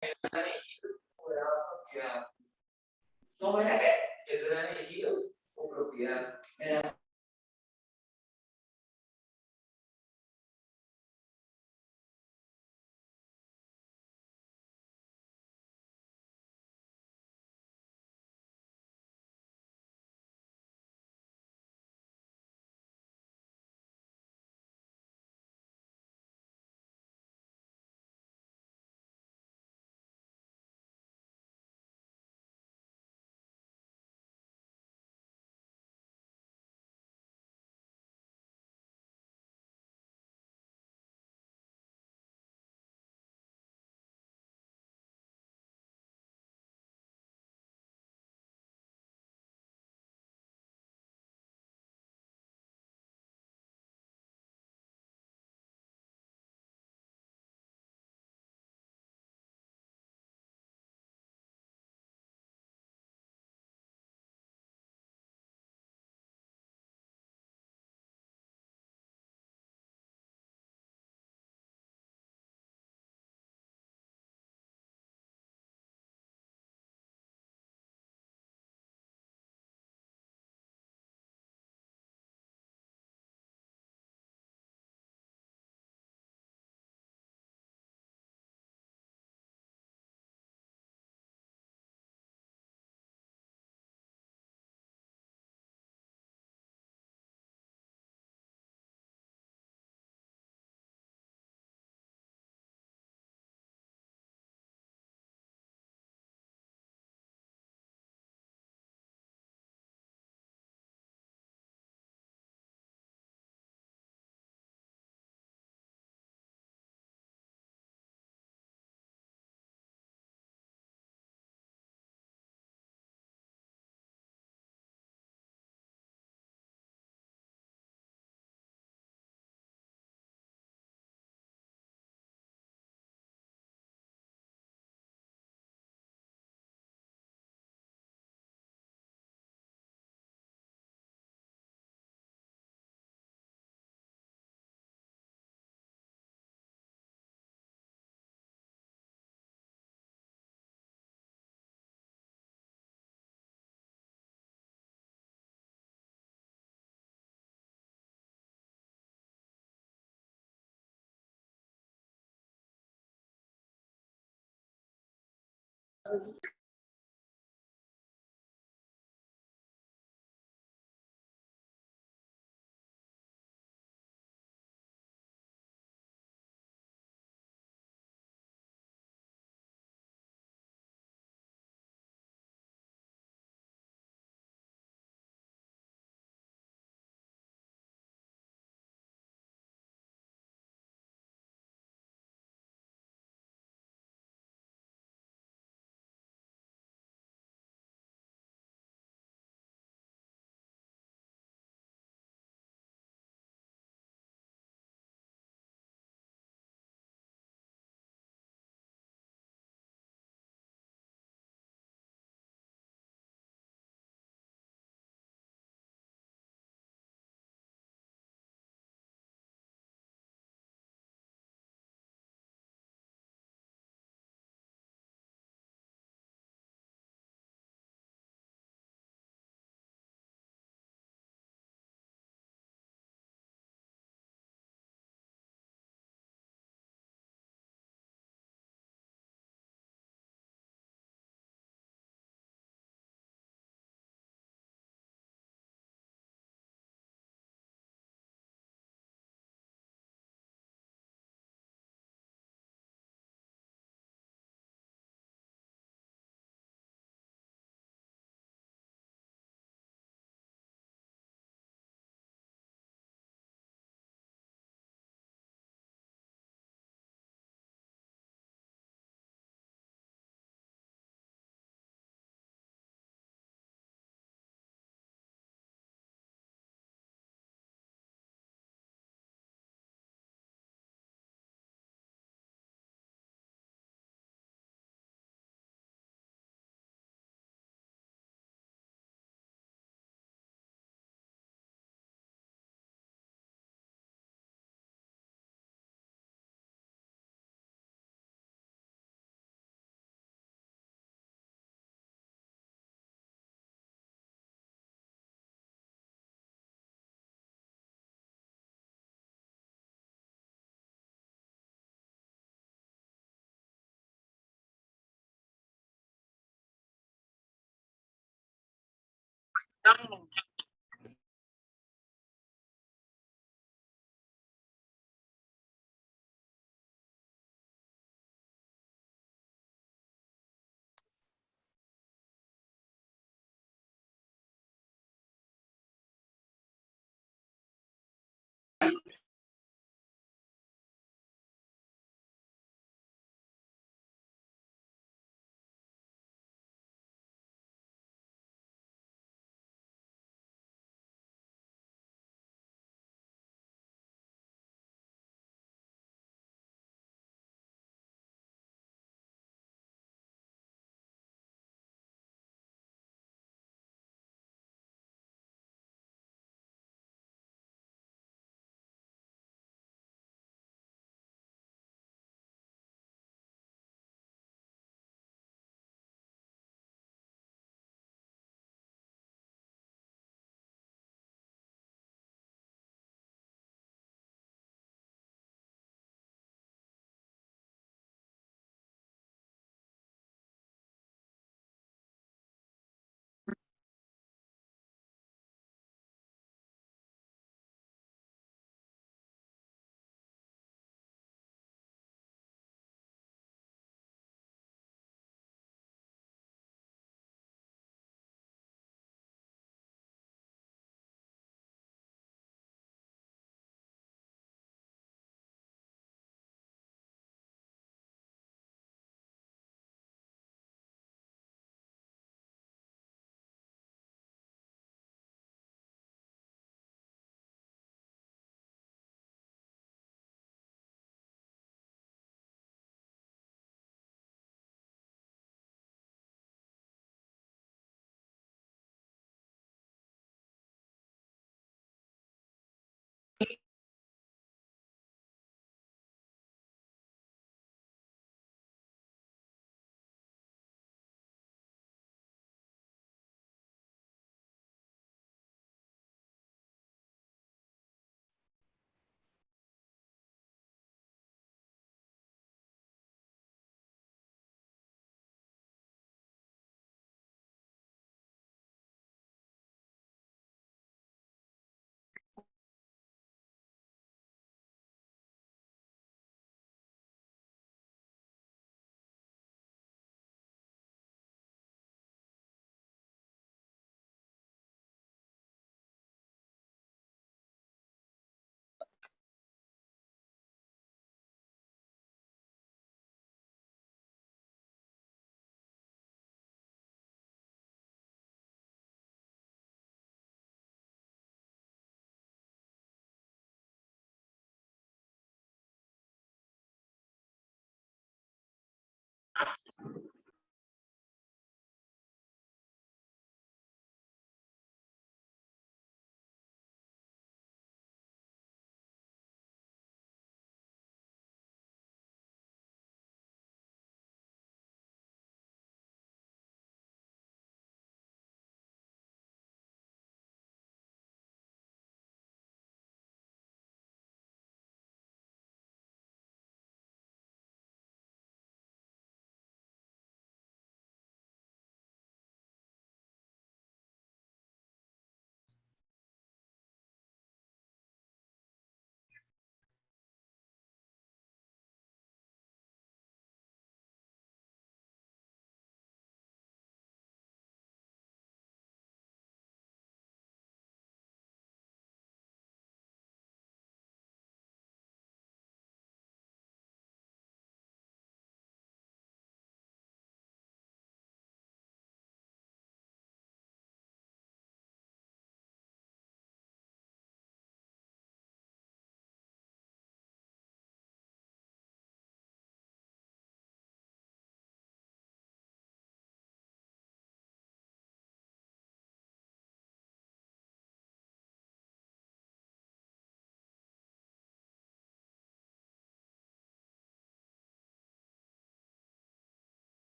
eran elegidos o era propiedad. No era que ellos eran elegidos o propiedad. Era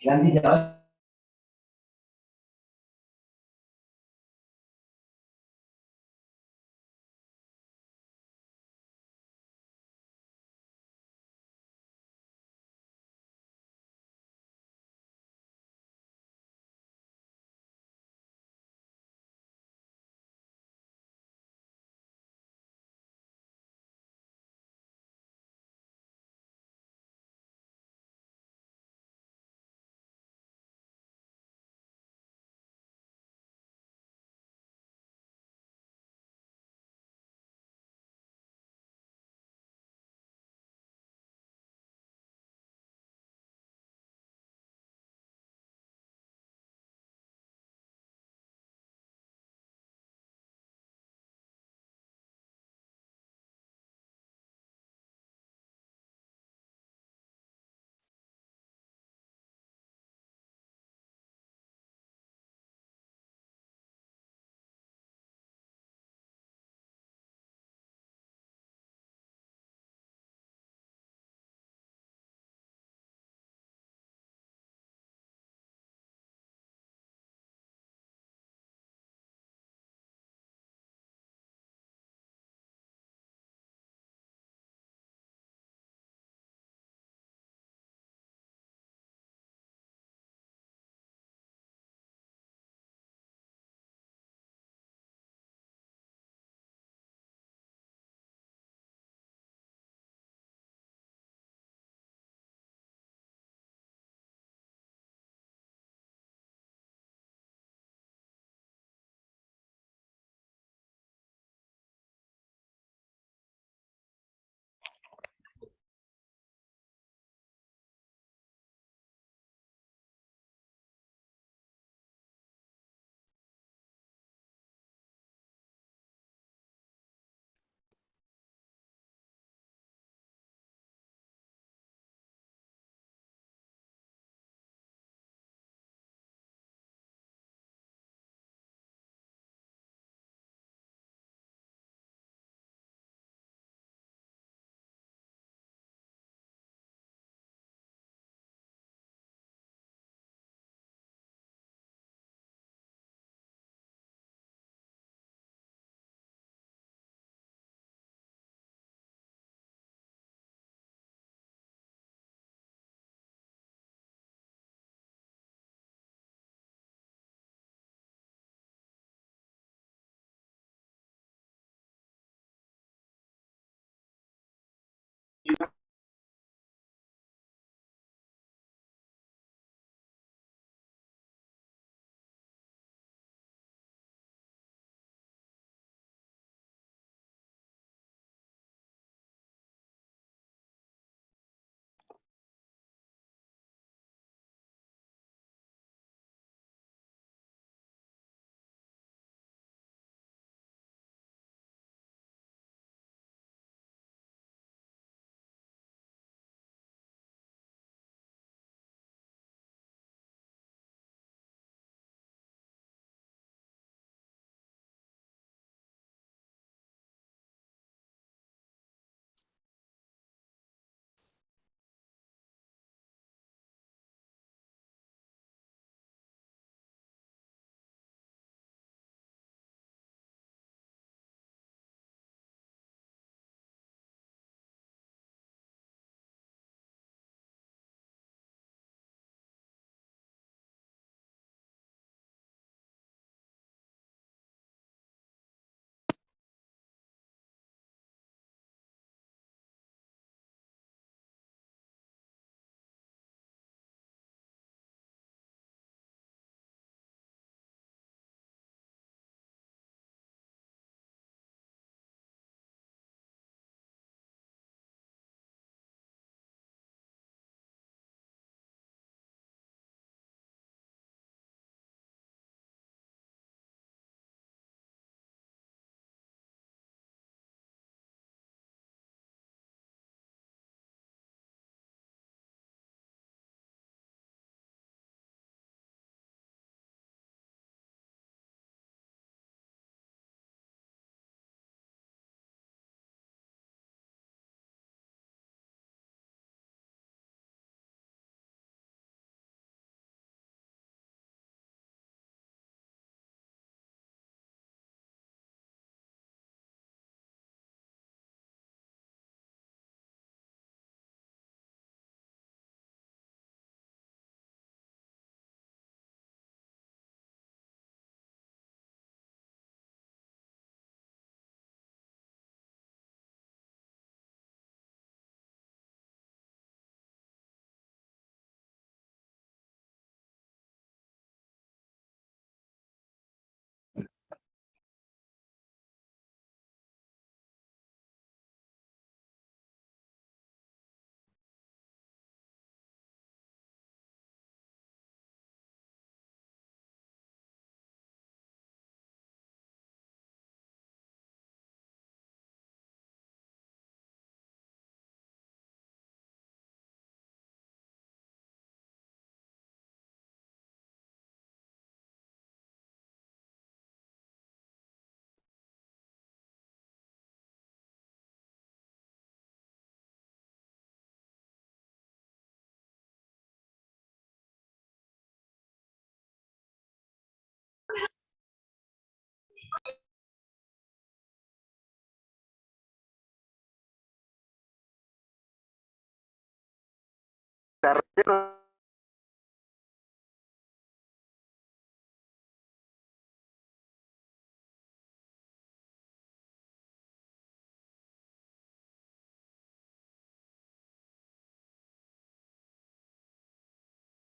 Landy ya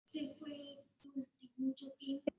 Se fue durante mucho tiempo.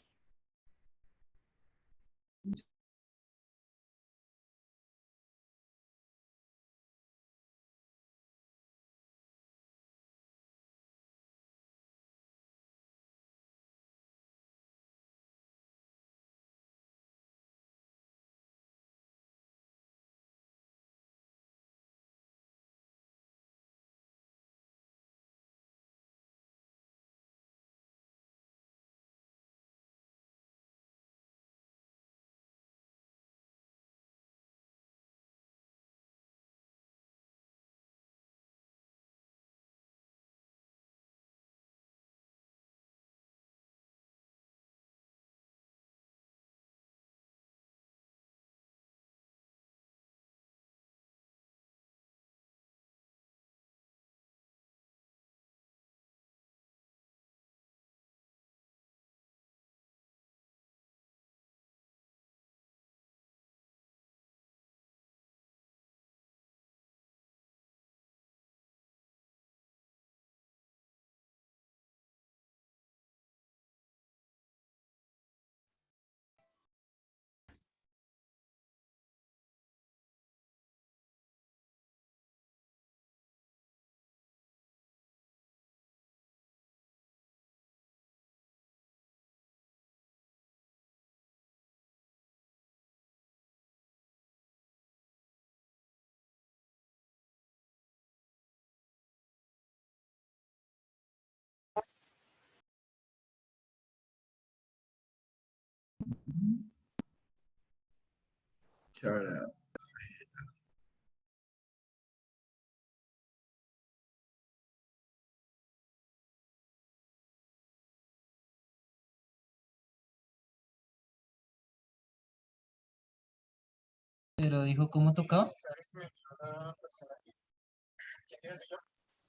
Pero dijo cómo tocaba.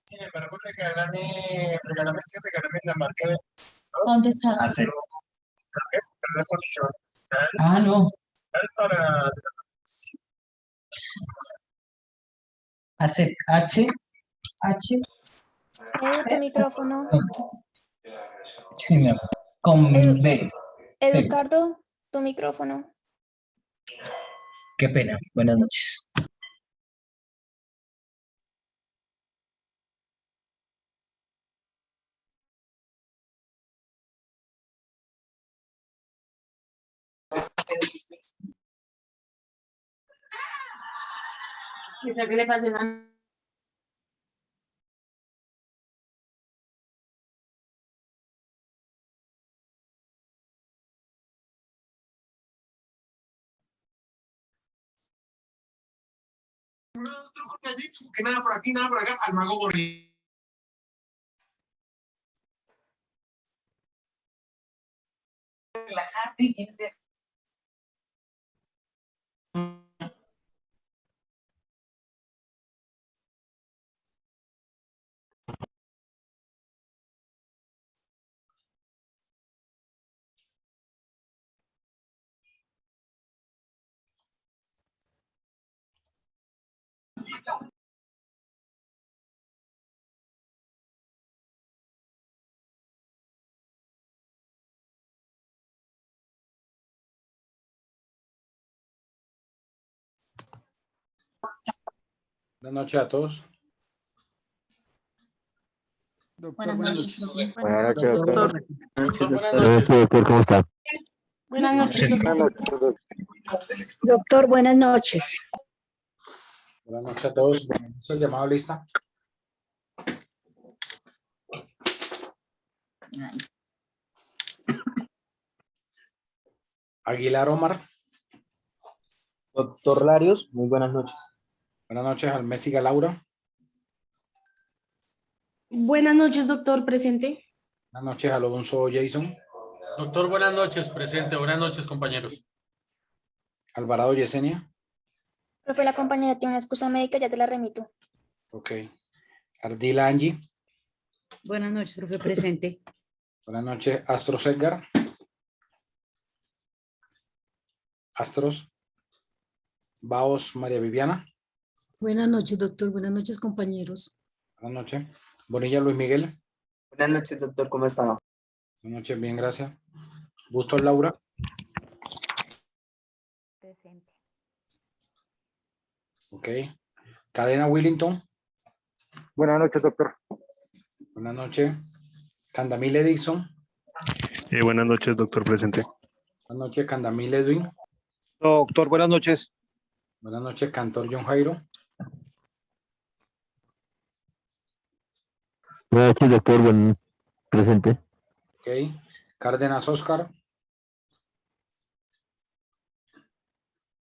Sin embargo, regálame la marca de ¿Dónde está? Hacer. la posición Ah, no. para Hacer H. H. Edu, tu micrófono. Sí, mi amor. Con Edu- B. Sí. Educardo, tu micrófono. Qué pena. Buenas noches. ¿Qué le pasó? un truco que allí, que nada por aquí, nada por acá, al mago gorrión. Relajarte y tienes que... Buenas noches a todos. Buenas noches. Buenas noches, doctor. Buenas noches. Doctor, ¿cómo está? Buenas noches. Doctor, buenas noches. Buenas noches a todos. ¿El llamado lista? Aguilar Omar. Doctor Larios, muy buenas noches. Buenas noches. Almésiga Laura. Buenas noches, doctor, presente. Buenas noches. Alonso Jason. Doctor, buenas noches, presente. Buenas noches, compañeros. Alvarado Yesenia. Profe, la compañera tiene una excusa médica, ya te la remito. Ok. Ardila Angie. Buenas noches, profe, presente. Buenas noches. Astros Edgar. Astros. Baos María Viviana. Buenas noches, doctor. Buenas noches, compañeros. Buenas noches. Bonilla Luis Miguel. Buenas noches, doctor. ¿Cómo está? Buenas noches, bien, gracias. Bustos Laura. Presente. Ok. Cadena Willington. Buenas noches, doctor. Buenas noches. Candamile Dixon. Buenas noches, doctor, presente. Buenas noches, Candamile Edwin. Doctor, buenas noches. Buenas noches, Cantor John Jairo. Buenas noches, doctor. Presente. Ok. Cárdenas Oscar.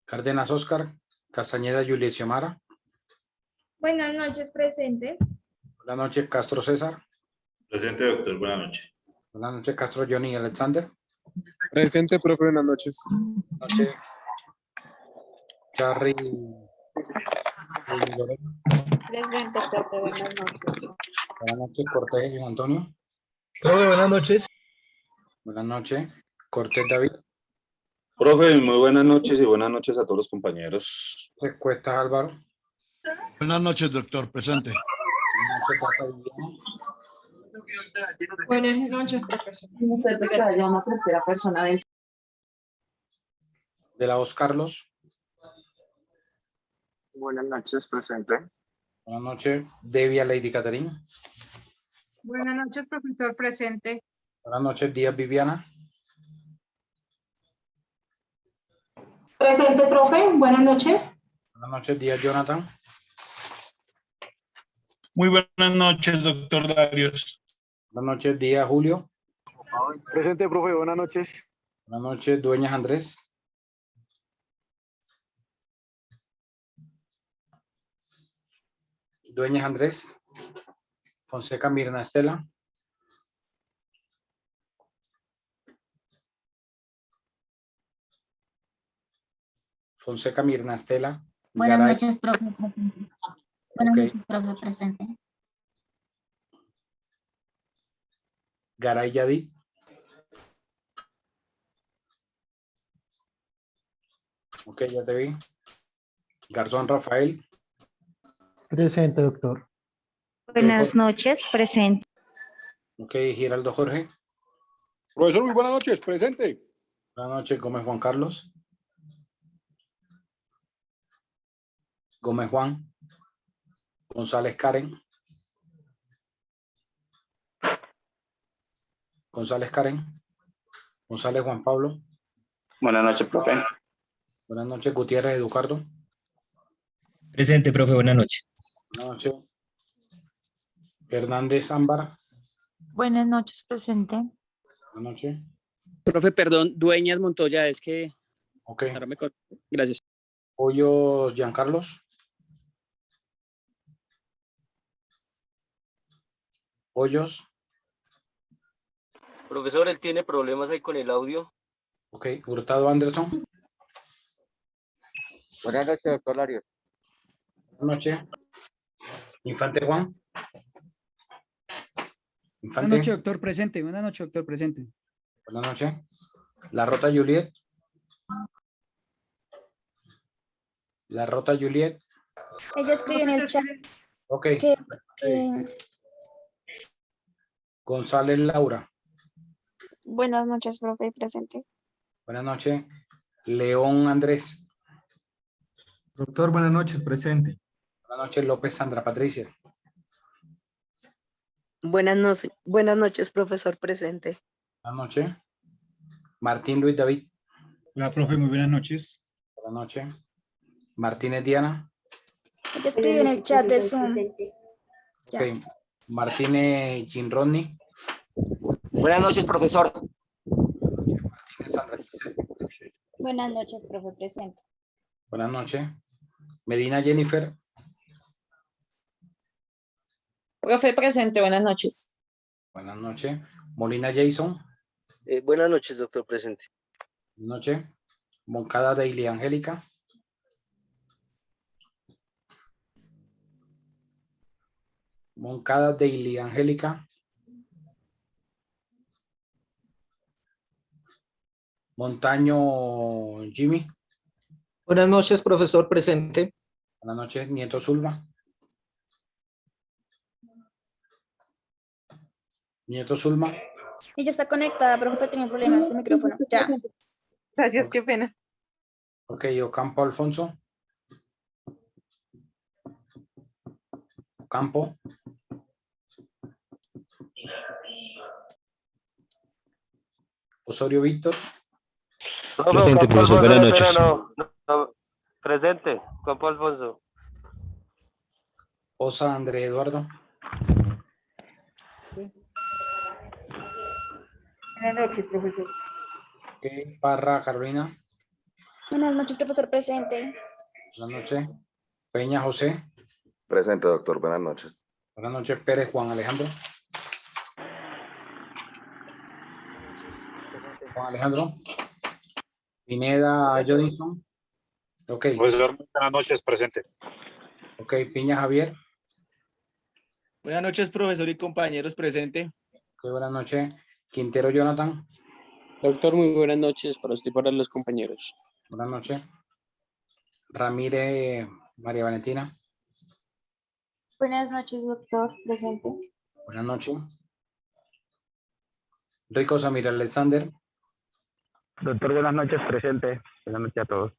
Cárdenas Oscar. Castañeda Juliet Xiomara. Buenas noches, presente. Buenas noches, Castro César. Presente, doctor, buenas noches. Buenas noches, Castro Johnny Alexander. Presente, profe, buenas noches. Buenas noches, Charry Lorena. Presente, profe, buenas noches. Buenas noches, Cortés Luis Antonio. Profe, buenas noches. Buenas noches, Cortés David. Profe, muy buenas noches y buenas noches a todos los compañeros. Cuestas Álvaro. Buenas noches, doctor. Presente. Buenas noches, Taza Viviana. Buenas noches, profesor. Una tercera persona del... De la Voz Carlos. Buenas noches, presente. Buenas noches, Devia Lady Catherine. Buenas noches, profesor, presente. Buenas noches, Díaz Viviana. Presente, profe. Buenas noches. Buenas noches, Díaz Jonathan. Muy buenas noches, doctor Darius. Buenas noches, Díaz Julio. Presente, profe. Buenas noches. Buenas noches, Dueñas Andrés. Dueñas Andrés. Fonseca Mirna Estela. Fonseca Mirna Estela. Buenas Garay. noches, profe. Buenas Ok. noches, profe, presente. Garay Yadid. Ok, ya te vi. Garzón Rafael. Presente, doctor. Buenas noches, presente. Ok, Giraldo Jorge. Profesor, muy buenas noches, presente. Buenas noches, Gómez Juan Carlos. Gómez Juan. González Karen. González Karen. González Juan Pablo. Buenas noches, profe. Buenas noches, Gutiérrez Eduardo. Presente, profe, buenas noches. Buenas noches. Hernández Ámbar. Buenas noches, presente. Buenas noches. Profe, perdón, Dueñas Montoya, es que... Ok. ahora me corto. Gracias. Hoyos Giancarlos. Hoyos. Profesor, él tiene problemas ahí con el audio. Ok. Hurtado Anderson. Buenas noches, doctor Lario. Buenas noches. Infante Juan. Infante. Buenas noches, doctor, presente. Buenas noches, doctor, presente. Buenas noches. La Rota Juliet. La Rota Juliet. Ella escribió en el chat Ok. que González Laura. buenas noches, profe, presente. Buenas noches. León Andrés. Doctor, buenas noches, presente. Buenas noches, López Sandra Patricia. Buenas noches, profesor, presente. Buenas noches. Martín Luis David. Hola, profe, muy buenas noches. Buenas noches. Martínez Diana. Ella escribió en el chat de Zoom. Ya. Ok. Martínez Jean Rodney. Buenas noches, profesor. Martínez Sandra Giselle. Buenas noches, profe, presente. Buenas noches. Medina Jennifer. Profe, presente. Buenas noches. Buenas noches. Molina Jason. Buenas noches, doctor, presente. Buenas noches. Moncada Daily Angélica. Moncada Daily Angélica. Montaño Jimmy. Buenas noches, profesor presente. Buenas noches, Nieto Zulma. Nieto Zulma. Ella está conectada, profe, tenía problemas de micrófono. Ya. Gracias, qué pena. Ok, Ocampo Alfonso. Ocampo. Osorio Víctor. Presente, profesor. Buenas noches. Presente. Campo Alfonso. Osa André Eduardo. Buenas noches, profesor. Ok, Parra Carolina. Buenas noches, profesor presente. Buenas noches. Peña José. Presente, doctor. Buenas noches. Buenas noches. Pérez Juan Alejandro. Juan Alejandro. Pineda Jodinson. Ok. Profesor, buenas noches, presente. Ok, Piña Javier. Buenas noches, profesor y compañeros, presente. Ok, buenas noches. Quintero Jonathan. Doctor, muy buenas noches para usted y para los compañeros. Buenas noches. Ramírez María Valentina. Buenas noches, doctor. Presente. Buenas noches. Rico Samir Alexander. Doctor, buenas noches, presente. Buenas noches a todos.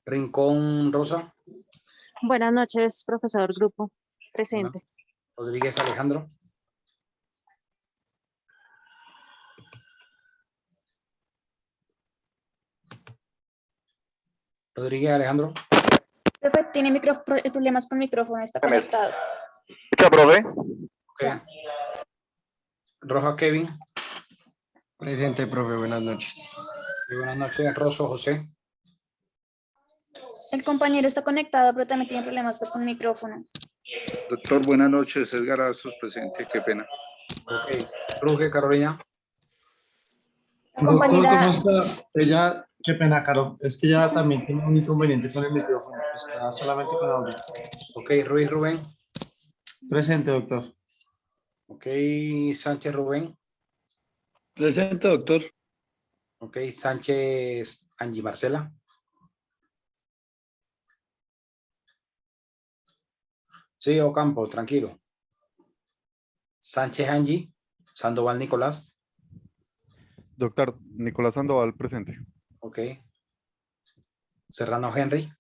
Rincón Rosa. Buenas noches, profesor grupo. Presente. Rodríguez Alejandro. Rodríguez Alejandro. Profe, tiene problemas con micrófono, está conectado. ¿Escucha, profe? Ok. Roja Kevin. Presente, profe. Buenas noches. Y buenas noches, Rosso José. El compañero está conectado, pero también tiene problemas con micrófono. Doctor, buenas noches. Edgar Astos, presente. Qué pena. Ok. Ruge Carolina. La compañera, Ella, qué pena, Caro. Es que ella también tiene un inconveniente con el micrófono. Está solamente con audio. Ok. Ruiz Rubén. Presente, doctor. Ok. Sánchez Rubén. Presente, doctor. Ok. Sánchez Angie Marcela. Sí, Ocampo, tranquilo. Sánchez Angie. Sandoval Nicolás. Doctor Nicolás Sandoval, presente. Ok. Serrano Henry.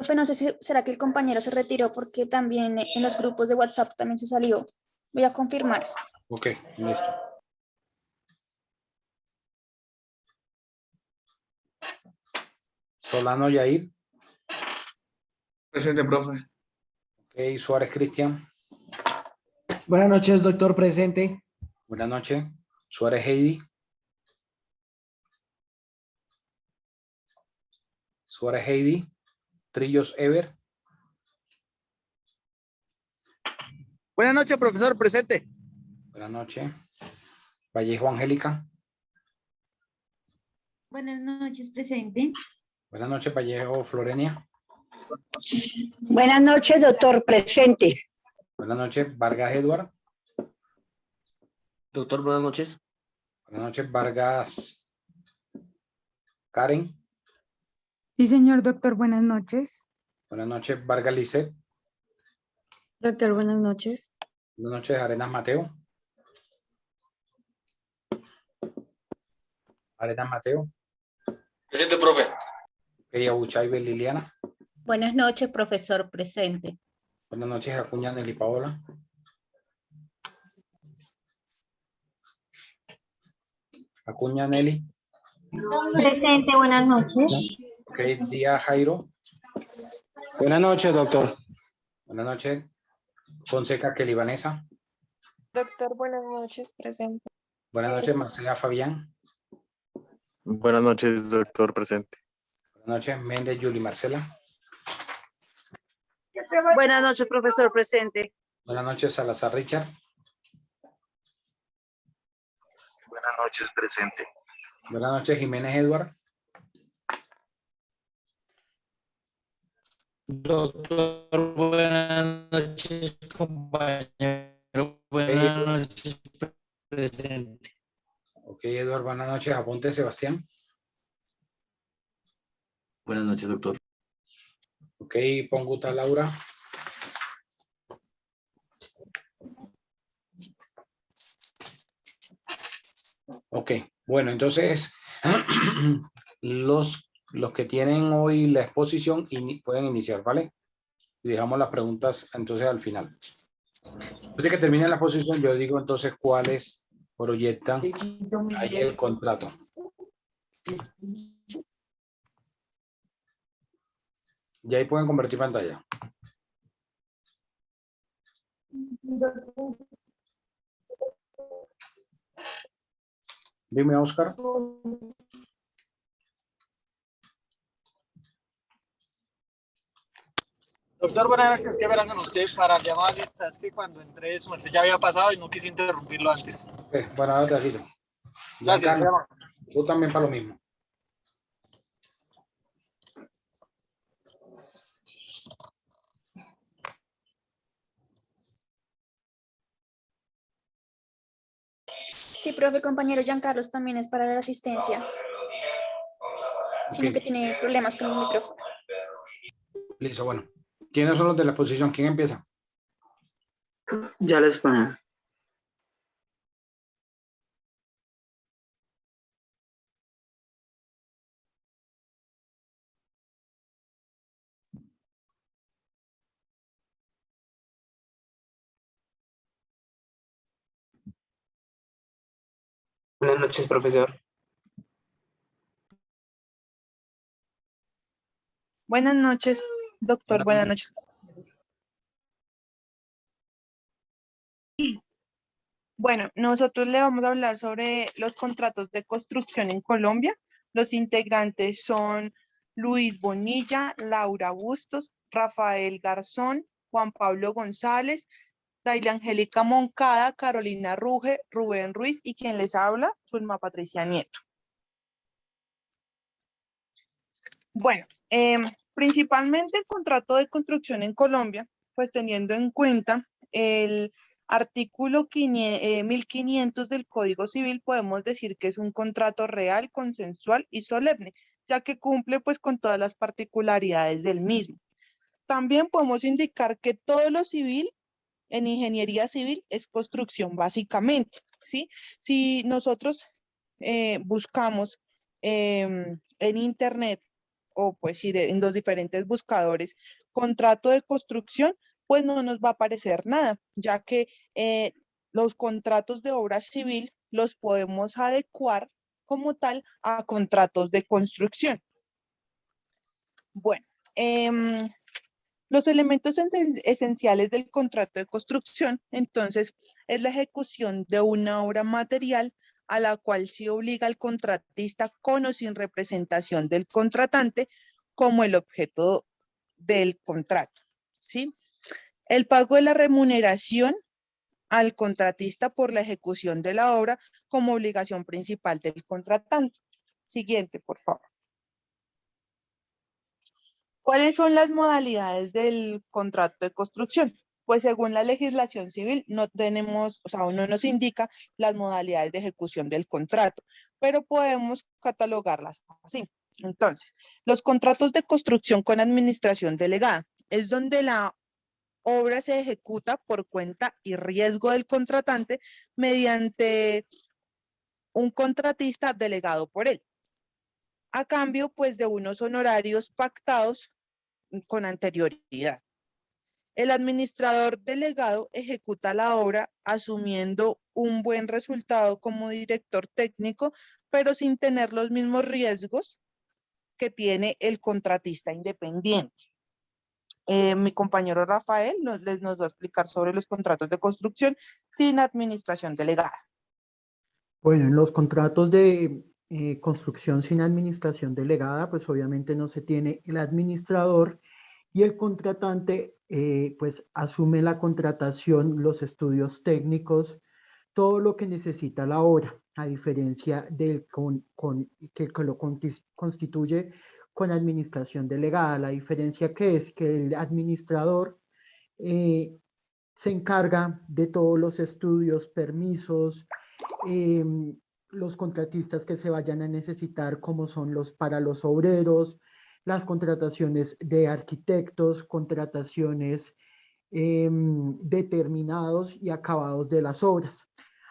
profe, no sé si será que el compañero se retiró porque también en los grupos de WhatsApp también se salió. Voy a confirmar. Ok, listo. Solano Yair. Presente, profe. Ok, Suárez Cristian. Buenas noches, doctor presente. Buenas noches. Suárez Heidi. Suárez Heidi. Trillos Ever. Buenas noches, profesor, presente. Buenas noches. Vallejo Angélica. Buenas noches, presente. Buenas noches, Vallejo Florenia. Buenas noches, doctor presente. Buenas noches, Vargas Edward. Doctor, buenas noches. Buenas noches, Vargas Karen. Sí, señor doctor, buenas noches. Buenas noches, Vargas Lisset. Doctor, buenas noches. Buenas noches, Arenas Mateo. Arenas Mateo. Presente, profe. Ella Buchaibe Liliana. Buenas noches, profesor presente. Buenas noches, Acuña Nelly Paola. Acuña Nelly. Presente, buenas noches. Ok, Díaz Jairo. Buenas noches, doctor. Buenas noches. Fonseca Kelly Vanessa. Doctor, buenas noches, presente. Buenas noches, Marcela Fabián. Buenas noches, doctor, presente. Buenas noches, Méndez Yuli Marcela. Buenas noches, profesor presente. Buenas noches, Salazar Richard. Buenas noches, presente. Buenas noches, Jiménez Edward. Doctor, buenas noches, compañero. Buenas noches, presente. Ok, Edward, buenas noches. Apunte, Sebastián. Buenas noches, doctor. Ok, Ponguta Laura. Ok, bueno, entonces los que tienen hoy la exposición pueden iniciar, ¿vale? Y dejamos las preguntas entonces al final. Después de que termine la exposición, yo digo entonces cuáles proyectan ahí el contrato. Y ahí pueden convertir pantalla. Dime, Oscar. Doctor, buenas noches. ¿Qué verán con usted para llamar lista? Es que cuando entré, su merced ya había pasado y no quise interrumpirlo antes. Bueno, ahora te agito. Gracias. Carlos, tú también para lo mismo. Sí, profe, compañero Giancarlos también es para la asistencia, sino que tiene problemas con el micrófono. Listo, bueno. ¿Quiénes son los de la exposición? ¿Quién empieza? Ya les pongo. Buenas noches, profesor. Buenas noches, doctor. Buenas noches. Bueno, nosotros le vamos a hablar sobre los contratos de construcción en Colombia. Los integrantes son Luis Bonilla, Laura Bustos, Rafael Garzón, Juan Pablo González, Dayla Angélica Moncada, Carolina Ruge, Rubén Ruiz y quien les habla, Zulma Patricia Nieto. Bueno, principalmente el contrato de construcción en Colombia, pues teniendo en cuenta el artículo 1500 del Código Civil, podemos decir que es un contrato real, consensual y solemne, ya que cumple pues con todas las particularidades del mismo. También podemos indicar que todo lo civil en ingeniería civil es construcción básicamente, ¿sí? Si nosotros buscamos en internet o pues sí, en los diferentes buscadores, contrato de construcción, pues no nos va a aparecer nada, ya que los contratos de obra civil los podemos adecuar como tal a contratos de construcción. Bueno, los elementos esenciales del contrato de construcción, entonces, es la ejecución de una obra material a la cual se obliga al contratista con o sin representación del contratante como el objeto del contrato, ¿sí? El pago de la remuneración al contratista por la ejecución de la obra como obligación principal del contratante. Siguiente, por favor. ¿Cuáles son las modalidades del contrato de construcción? Pues según la legislación civil no tenemos, o sea, no nos indica las modalidades de ejecución del contrato, pero podemos catalogarlas así. Entonces, los contratos de construcción con administración delegada es donde la obra se ejecuta por cuenta y riesgo del contratante mediante un contratista delegado por él, a cambio pues de unos honorarios pactados con anterioridad. El administrador delegado ejecuta la obra asumiendo un buen resultado como director técnico, pero sin tener los mismos riesgos que tiene el contratista independiente. Mi compañero Rafael nos va a explicar sobre los contratos de construcción sin administración delegada. Bueno, en los contratos de construcción sin administración delegada, pues obviamente no se tiene el administrador y el contratante pues asume la contratación, los estudios técnicos, todo lo que necesita la obra, a diferencia del que lo constituye con administración delegada. La diferencia que es que el administrador se encarga de todos los estudios, permisos, los contratistas que se vayan a necesitar, como son los para los obreros, las contrataciones de arquitectos, contrataciones determinados y acabados de las obras.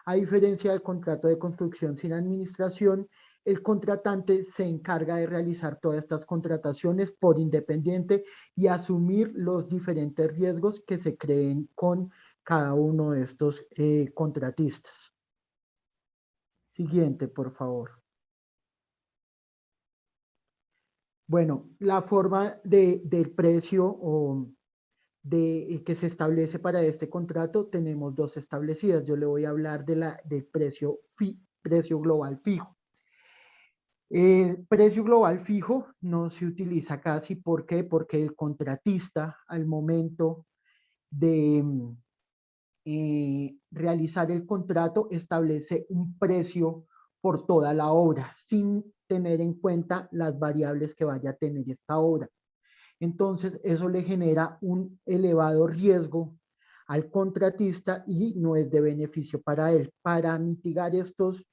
A diferencia del contrato de construcción sin administración, el contratante se encarga de realizar todas estas contrataciones por independiente y asumir los diferentes riesgos que se creen con cada uno de estos contratistas. Siguiente, por favor. Bueno, la forma del precio que se establece para este contrato, tenemos dos establecidas. Yo le voy a hablar del precio global fijo. El precio global fijo no se utiliza casi. ¿Por qué? Porque el contratista, al momento de realizar el contrato, establece un precio por toda la obra, sin tener en cuenta las variables que vaya a tener esta obra. Entonces, eso le genera un elevado riesgo al contratista y no es de beneficio para él. Para mitigar estos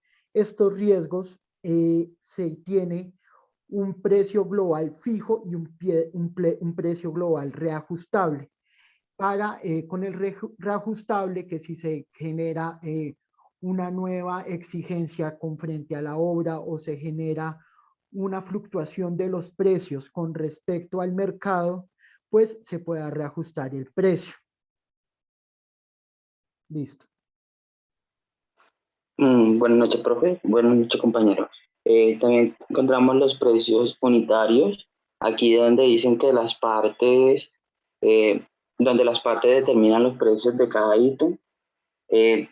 riesgos, se tiene un precio global fijo y un precio global reajustable. Con el reajustable, que si se genera una nueva exigencia con frente a la obra o se genera una fluctuación de los precios con respecto al mercado, pues se pueda reajustar el precio. Listo. Buenas noches, profe. Buenas noches, compañeros. También encontramos los precios unitarios, aquí donde dicen que las partes, donde las partes determinan los precios de cada ítem, de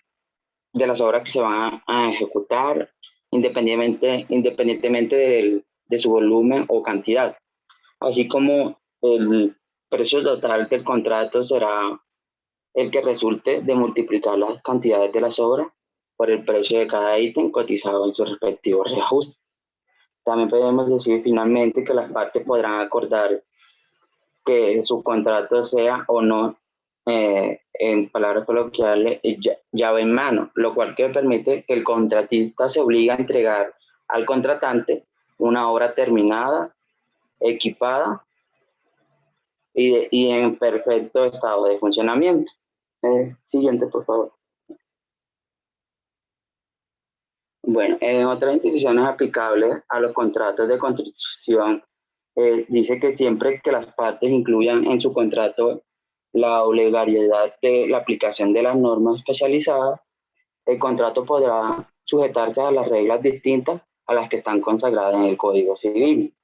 las obras que se van a ejecutar, independientemente de su volumen o cantidad, así como el precio total del contrato será el que resulte de multiplicar las cantidades de las obras por el precio de cada ítem cotizado en su respectivo reajuste. También podemos decir finalmente que las partes podrán acordar que su contrato sea o no, en palabras coloquiales, llave en mano, lo cual que permite que el contratista se obligue a entregar al contratante una obra terminada, equipada y en perfecto estado de funcionamiento. Siguiente, por favor. Bueno, en otras instituciones aplicables a los contratos de construcción, dice que siempre que las partes incluyan en su contrato la obligatoriedad de la aplicación de las normas especializadas, el contrato podrá sujetarse a las reglas distintas a las que están consagradas en el Código Civil.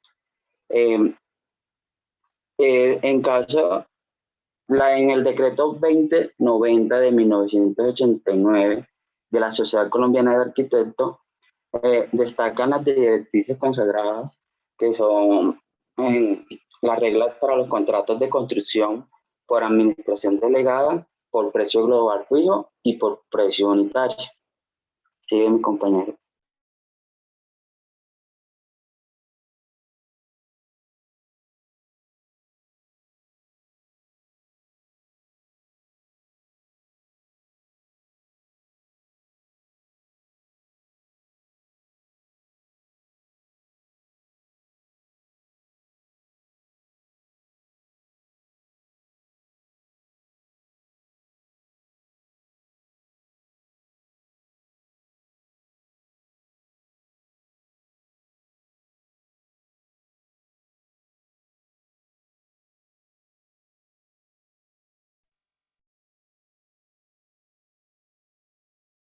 En el decreto 2090 de 1989 de la Sociedad Colombiana de Arquitectos, destacan las directrices consagradas, que son las reglas para los contratos de construcción por administración delegada, por precio global fijo y por precio unitario. Sigue mi compañero.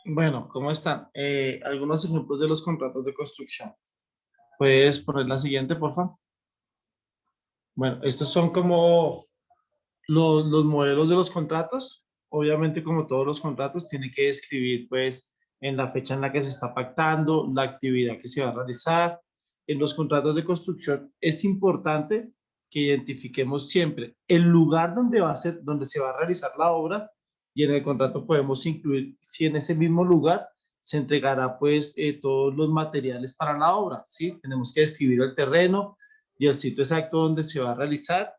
Bueno, ¿cómo están? Algunos ejemplos de los contratos de construcción. ¿Puedes poner la siguiente, por favor? Bueno, estos son como los modelos de los contratos. Obviamente, como todos los contratos, tiene que describir, pues, en la fecha en la que se está pactando, la actividad que se va a realizar. En los contratos de construcción es importante que identifiquemos siempre el lugar donde se va a realizar la obra y en el contrato podemos incluir si en ese mismo lugar se entregará pues todos los materiales para la obra, ¿sí? Tenemos que describir el terreno y el sitio exacto donde se va a realizar.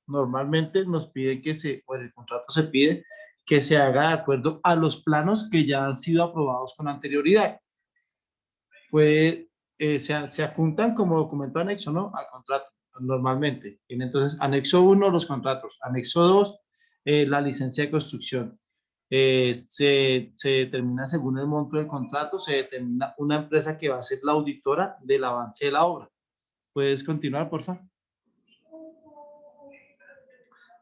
Normalmente nos piden que o en el contrato se pide que se haga de acuerdo a los planos que ya han sido aprobados con anterioridad. Pues se adjuntan como documento anexo, ¿no? Al contrato, normalmente. Entonces, anexo 1, los contratos. Anexo 2, la licencia de construcción. Se determina según el monto del contrato, se determina una empresa que va a ser la auditora del avance de la obra. ¿Puedes continuar, por favor?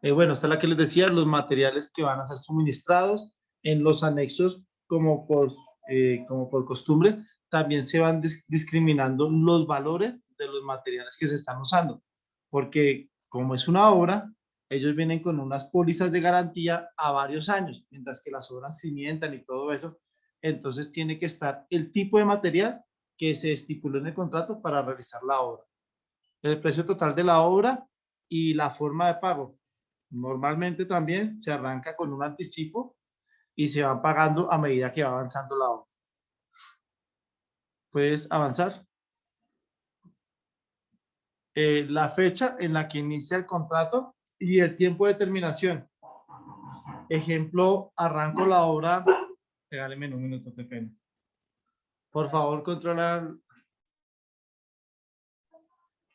Bueno, esta es la que les decía, los materiales que van a ser suministrados en los anexos, como por costumbre, también se van discriminando los valores de los materiales que se están usando, porque como es una obra, ellos vienen con unas pólizas de garantía a varios años, mientras que las obras cimientan y todo eso, entonces tiene que estar el tipo de material que se estipuló en el contrato para realizar la obra, el precio total de la obra y la forma de pago. Normalmente también se arranca con un anticipo y se van pagando a medida que va avanzando la obra. ¿Puedes avanzar? La fecha en la que inicia el contrato y el tiempo de terminación. Ejemplo, arranco la obra. Regáleme un minuto, qué pena. Por favor, controla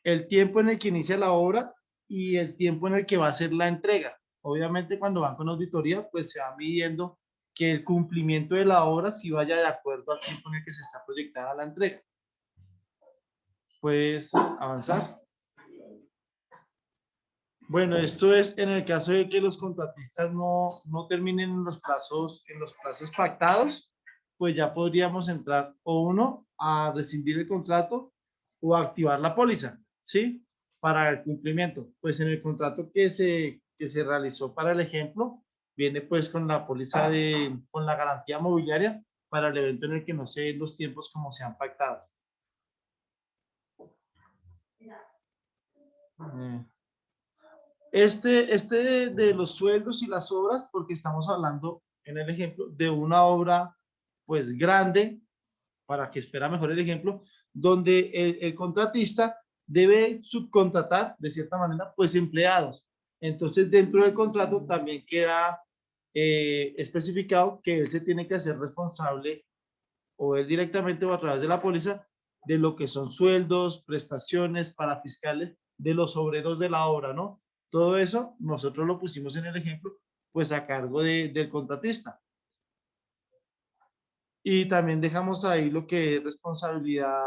el tiempo en el que inicia la obra y el tiempo en el que va a ser la entrega. Obviamente, cuando van con auditoría, pues se va midiendo que el cumplimiento de la obra sí vaya de acuerdo al tiempo en el que se está proyectada la entrega. ¿Puedes avanzar? Bueno, esto es en el caso de que los contratistas no terminen en los plazos pactados, pues ya podríamos entrar o uno a rescindir el contrato o a activar la póliza, ¿sí? Para el cumplimiento. Pues en el contrato que se realizó para el ejemplo, viene pues con la póliza con la garantía mobiliaria para el evento en el que no se den los tiempos como se han pactado. Este de los sueldos y las obras, porque estamos hablando en el ejemplo de una obra pues grande, para que espera mejor el ejemplo, donde el contratista debe subcontratar de cierta manera pues empleados. Entonces dentro del contrato también queda especificado que él se tiene que hacer responsable o él directamente o a través de la póliza de lo que son sueldos, prestaciones para fiscales de los obreros de la obra, ¿no? Todo eso nosotros lo pusimos en el ejemplo, pues a cargo del contratista. Y también dejamos ahí lo que es responsabilidad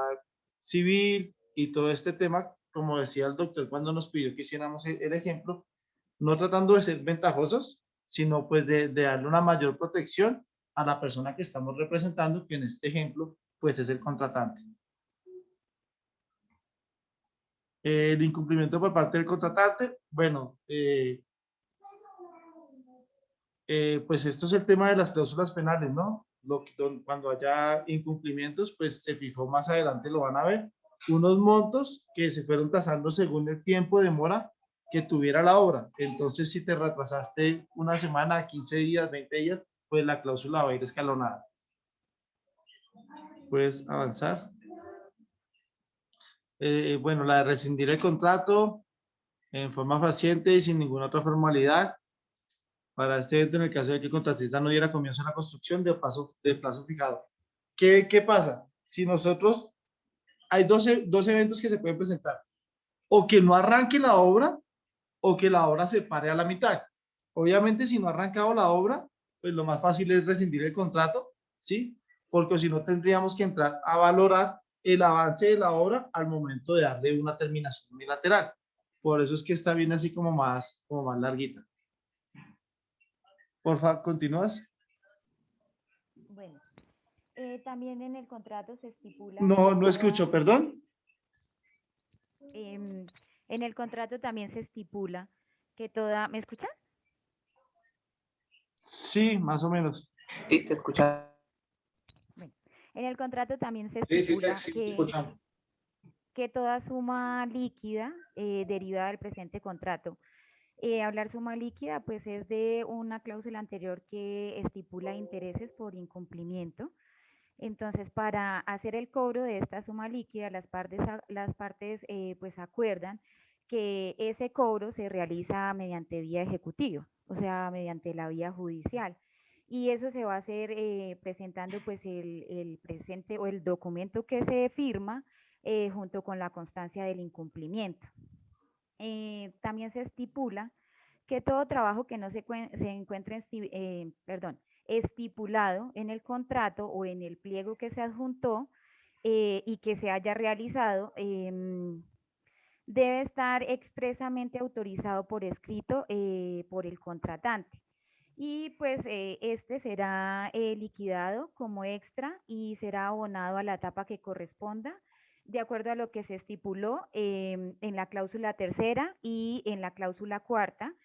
civil y todo este tema, como decía el doctor cuando nos pidió que hiciéramos el ejemplo, no tratando de ser ventajosos, sino pues de darle una mayor protección a la persona que estamos representando, que en este ejemplo pues es el contratante. El incumplimiento por parte del contratante, bueno, pues esto es el tema de las cláusulas penales, ¿no? Cuando haya incumplimientos, pues se fijó más adelante, lo van a ver, unos montos que se fueron tasando según el tiempo de demora que tuviera la obra. Entonces, si te retrasaste una semana, 15 días, 20 días, pues la cláusula va a ir escalonada. ¿Puedes avanzar? Bueno, la de rescindir el contrato en forma fehaciente y sin ninguna otra formalidad para este evento en el caso de que el contratista no diera comienzo a la construcción de plazo fijado. ¿Qué pasa? Si nosotros, hay dos eventos que se pueden presentar, o que no arranque la obra, o que la obra se pare a la mitad. Obviamente, si no ha arrancado la obra, pues lo más fácil es rescindir el contrato, ¿sí? Porque si no tendríamos que entrar a valorar el avance de la obra al momento de darle una terminación unilateral. Por eso es que está bien así como más larguita. Por favor, ¿continúas? Bueno, también en el contrato se estipula... No escucho, perdón. En el contrato también se estipula que toda... ¿Me escuchan? Sí, más o menos. Sí, te escucha. Bueno, en el contrato también se estipula que toda suma líquida derivada del presente contrato Hablar suma líquida, pues es de una cláusula anterior que estipula intereses por incumplimiento. Entonces, para hacer el cobro de esta suma líquida, las partes pues acuerdan que ese cobro se realiza mediante vía ejecutiva, o sea, mediante la vía judicial. Y eso se va a hacer presentando pues el presente o el documento que se firma junto con la constancia del incumplimiento. También se estipula que todo trabajo que no se encuentre estipulado en el contrato o en el pliego que se adjuntó y que se haya realizado debe estar expresamente autorizado por escrito por el contratante. Y pues este será liquidado como extra y será abonado a la etapa que corresponda de acuerdo a lo que se estipuló en la cláusula tercera y en la cláusula cuarta,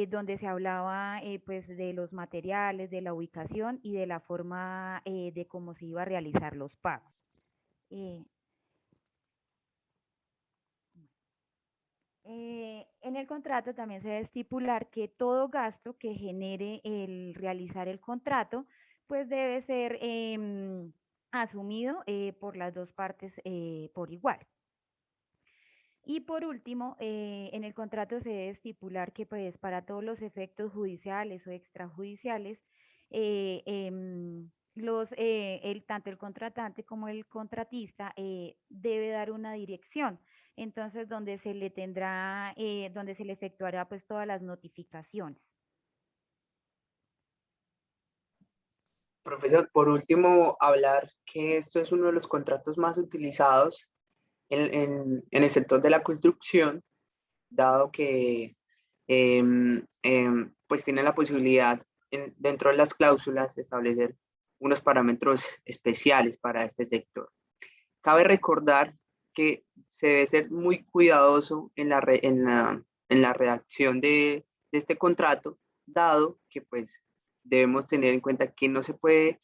donde se hablaba pues de los materiales, de la ubicación y de la forma de cómo se iba a realizar los pagos. En el contrato también se debe estipular que todo gasto que genere el realizar el contrato, pues debe ser asumido por las dos partes por igual. Y por último, en el contrato se debe estipular que pues para todos los efectos judiciales o extrajudiciales, tanto el contratante como el contratista debe dar una dirección, entonces donde se le efectuará pues todas las notificaciones. Profesor, por último, hablar que esto es uno de los contratos más utilizados en el sector de la construcción, dado que pues tiene la posibilidad dentro de las cláusulas de establecer unos parámetros especiales para este sector. Cabe recordar que se debe ser muy cuidadoso en la redacción de este contrato, dado que pues debemos tener en cuenta que no se puede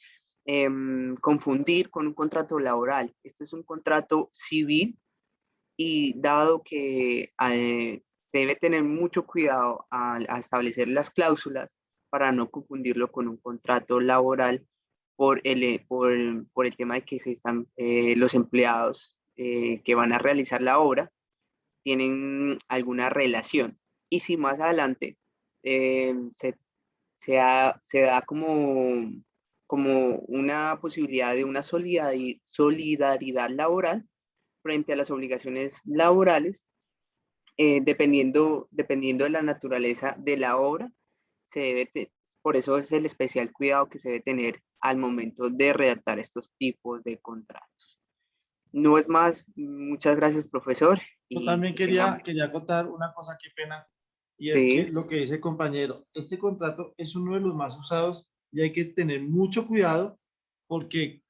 confundir con un contrato laboral. Este es un contrato civil y dado que debe tener mucho cuidado a establecer las cláusulas para no confundirlo con un contrato laboral por el tema de que los empleados que van a realizar la obra tienen alguna relación. Y si más adelante se da como una posibilidad de una solidaridad laboral frente a las obligaciones laborales, dependiendo de la naturaleza de la obra, por eso es el especial cuidado que se debe tener al momento de redactar estos tipos de contratos. No es más, muchas gracias, profesor. Yo también quería acotar una cosa, qué pena, y es que lo que dice el compañero, este contrato es uno de los más usados y hay que tener mucho cuidado porque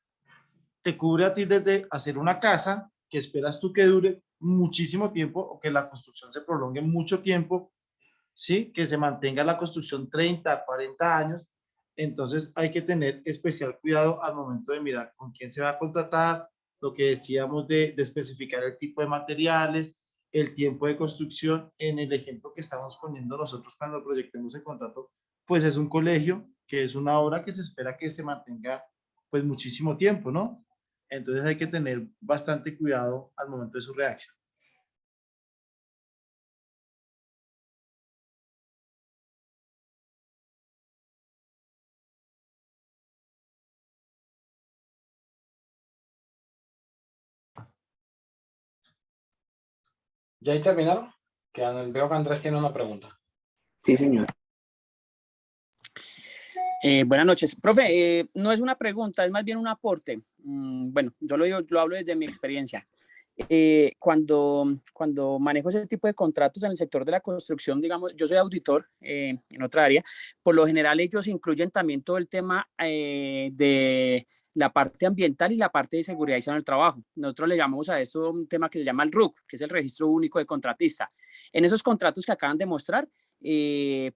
te cubre a ti desde hacer una casa que esperas tú que dure muchísimo tiempo o que la construcción se prolongue mucho tiempo, ¿sí? Que se mantenga la construcción 30, 40 años. Entonces hay que tener especial cuidado al momento de mirar con quién se va a contratar, lo que decíamos de especificar el tipo de materiales, el tiempo de construcción. En el ejemplo que estamos poniendo nosotros cuando proyectemos el contrato, pues es un colegio, que es una obra que se espera que se mantenga pues muchísimo tiempo, ¿no? Entonces hay que tener bastante cuidado al momento de su redacción. ¿Ya ahí terminaron? Veo que Andrés tiene una pregunta. Sí, señor. Buenas noches. Profe, no es una pregunta, es más bien un aporte. Bueno, yo lo hablo desde mi experiencia. Cuando manejo ese tipo de contratos en el sector de la construcción, digamos, yo soy auditor en otra área, por lo general ellos incluyen también todo el tema de la parte ambiental y la parte de seguridad y salud en el trabajo. Nosotros le llamamos a esto un tema que se llama el RUC, que es el Registro Único de Contratista. En esos contratos que acaban de mostrar,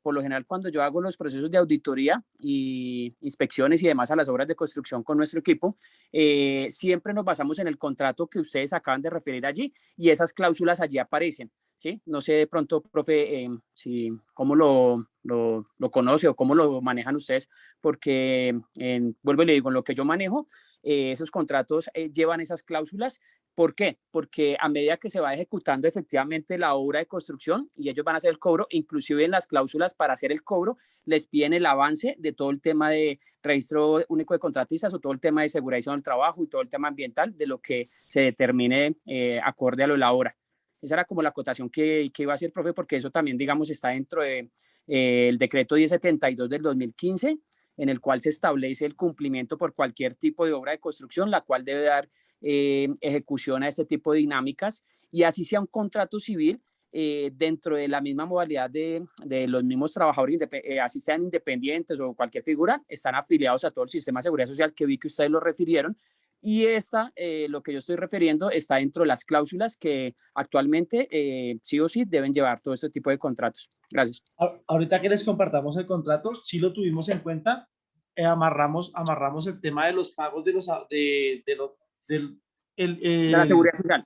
por lo general cuando yo hago los procesos de auditoría y inspecciones y demás a las obras de construcción con nuestro equipo, siempre nos basamos en el contrato que ustedes acaban de referir allí y esas cláusulas allí aparecen. ¿sí? No sé de pronto, profe, cómo lo conoce o cómo lo manejan ustedes, porque vuelvo y le digo, en lo que yo manejo, esos contratos llevan esas cláusulas. ¿Por qué? Porque a medida que se va ejecutando efectivamente la obra de construcción y ellos van a hacer el cobro, inclusive en las cláusulas para hacer el cobro, les piden el avance de todo el tema de registro único de contratistas o todo el tema de seguridad del trabajo y todo el tema ambiental de lo que se determine acorde a lo de la obra. Esa era como la acotación que iba a hacer, profe, porque eso también, digamos, está dentro de, el decreto 1072 del 2015, en el cual se establece el cumplimiento por cualquier tipo de obra de construcción, la cual debe dar ejecución a este tipo de dinámicas, y así sea un contrato civil, dentro de la misma modalidad de los mismos trabajadores, así sean independientes o cualquier figura, están afiliados a todo el sistema de seguridad social, que vi que ustedes lo refirieron, y lo que yo estoy refiriendo está dentro de las cláusulas que actualmente sí o sí deben llevar todo este tipo de contratos. Gracias. Ahorita que les compartamos el contrato, sí lo tuvimos en cuenta, amarramos el tema de los pagos de la seguridad social.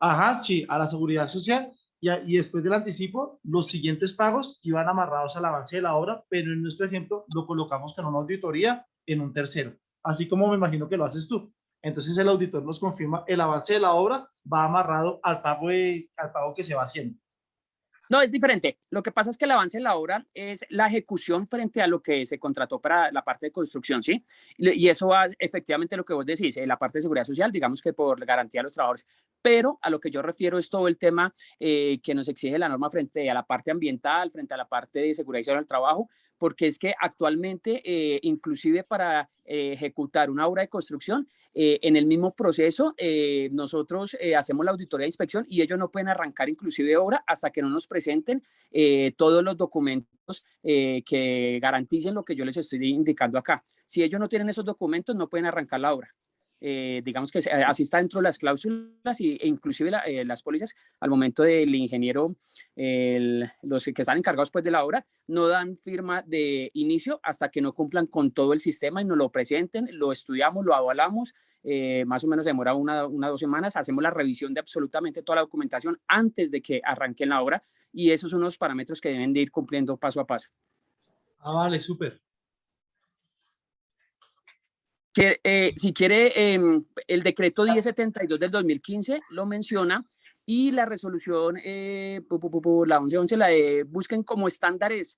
Ajá, sí, a la seguridad social, y después del anticipo, los siguientes pagos iban amarrados al avance de la obra, pero en nuestro ejemplo lo colocamos con una auditoría en un tercero, así como me imagino que lo haces tú. Entonces el auditor nos confirma el avance de la obra va amarrado al pago que se va haciendo. No, es diferente. Lo que pasa es que el avance en la obra es la ejecución frente a lo que se contrató para la parte de construcción, ¿sí? Y eso va efectivamente lo que vos decís, la parte de seguridad social, digamos que por garantía de los trabajadores. Pero a lo que yo refiero es todo el tema que nos exige la norma frente a la parte ambiental, frente a la parte de seguridad y salud del trabajo, porque es que actualmente, inclusive para ejecutar una obra de construcción, en el mismo proceso, nosotros hacemos la auditoría de inspección y ellos no pueden arrancar inclusive obra hasta que no nos presenten todos los documentos que garanticen lo que yo les estoy indicando acá. Si ellos no tienen esos documentos, no pueden arrancar la obra. Digamos que así está dentro de las cláusulas e inclusive las pólizas al momento del ingeniero, los que están encargados pues de la obra, no dan firma de inicio hasta que no cumplan con todo el sistema y nos lo presenten, lo estudiamos, lo avalamos, más o menos demora una o 2 semanas, hacemos la revisión de absolutamente toda la documentación antes de que arranquen la obra, y esos son los parámetros que deben de ir cumpliendo paso a paso. Ah, vale, súper. Si quiere, el decreto 1072 del 2015 lo menciona, y la resolución, la 1111, la de busquen como estándares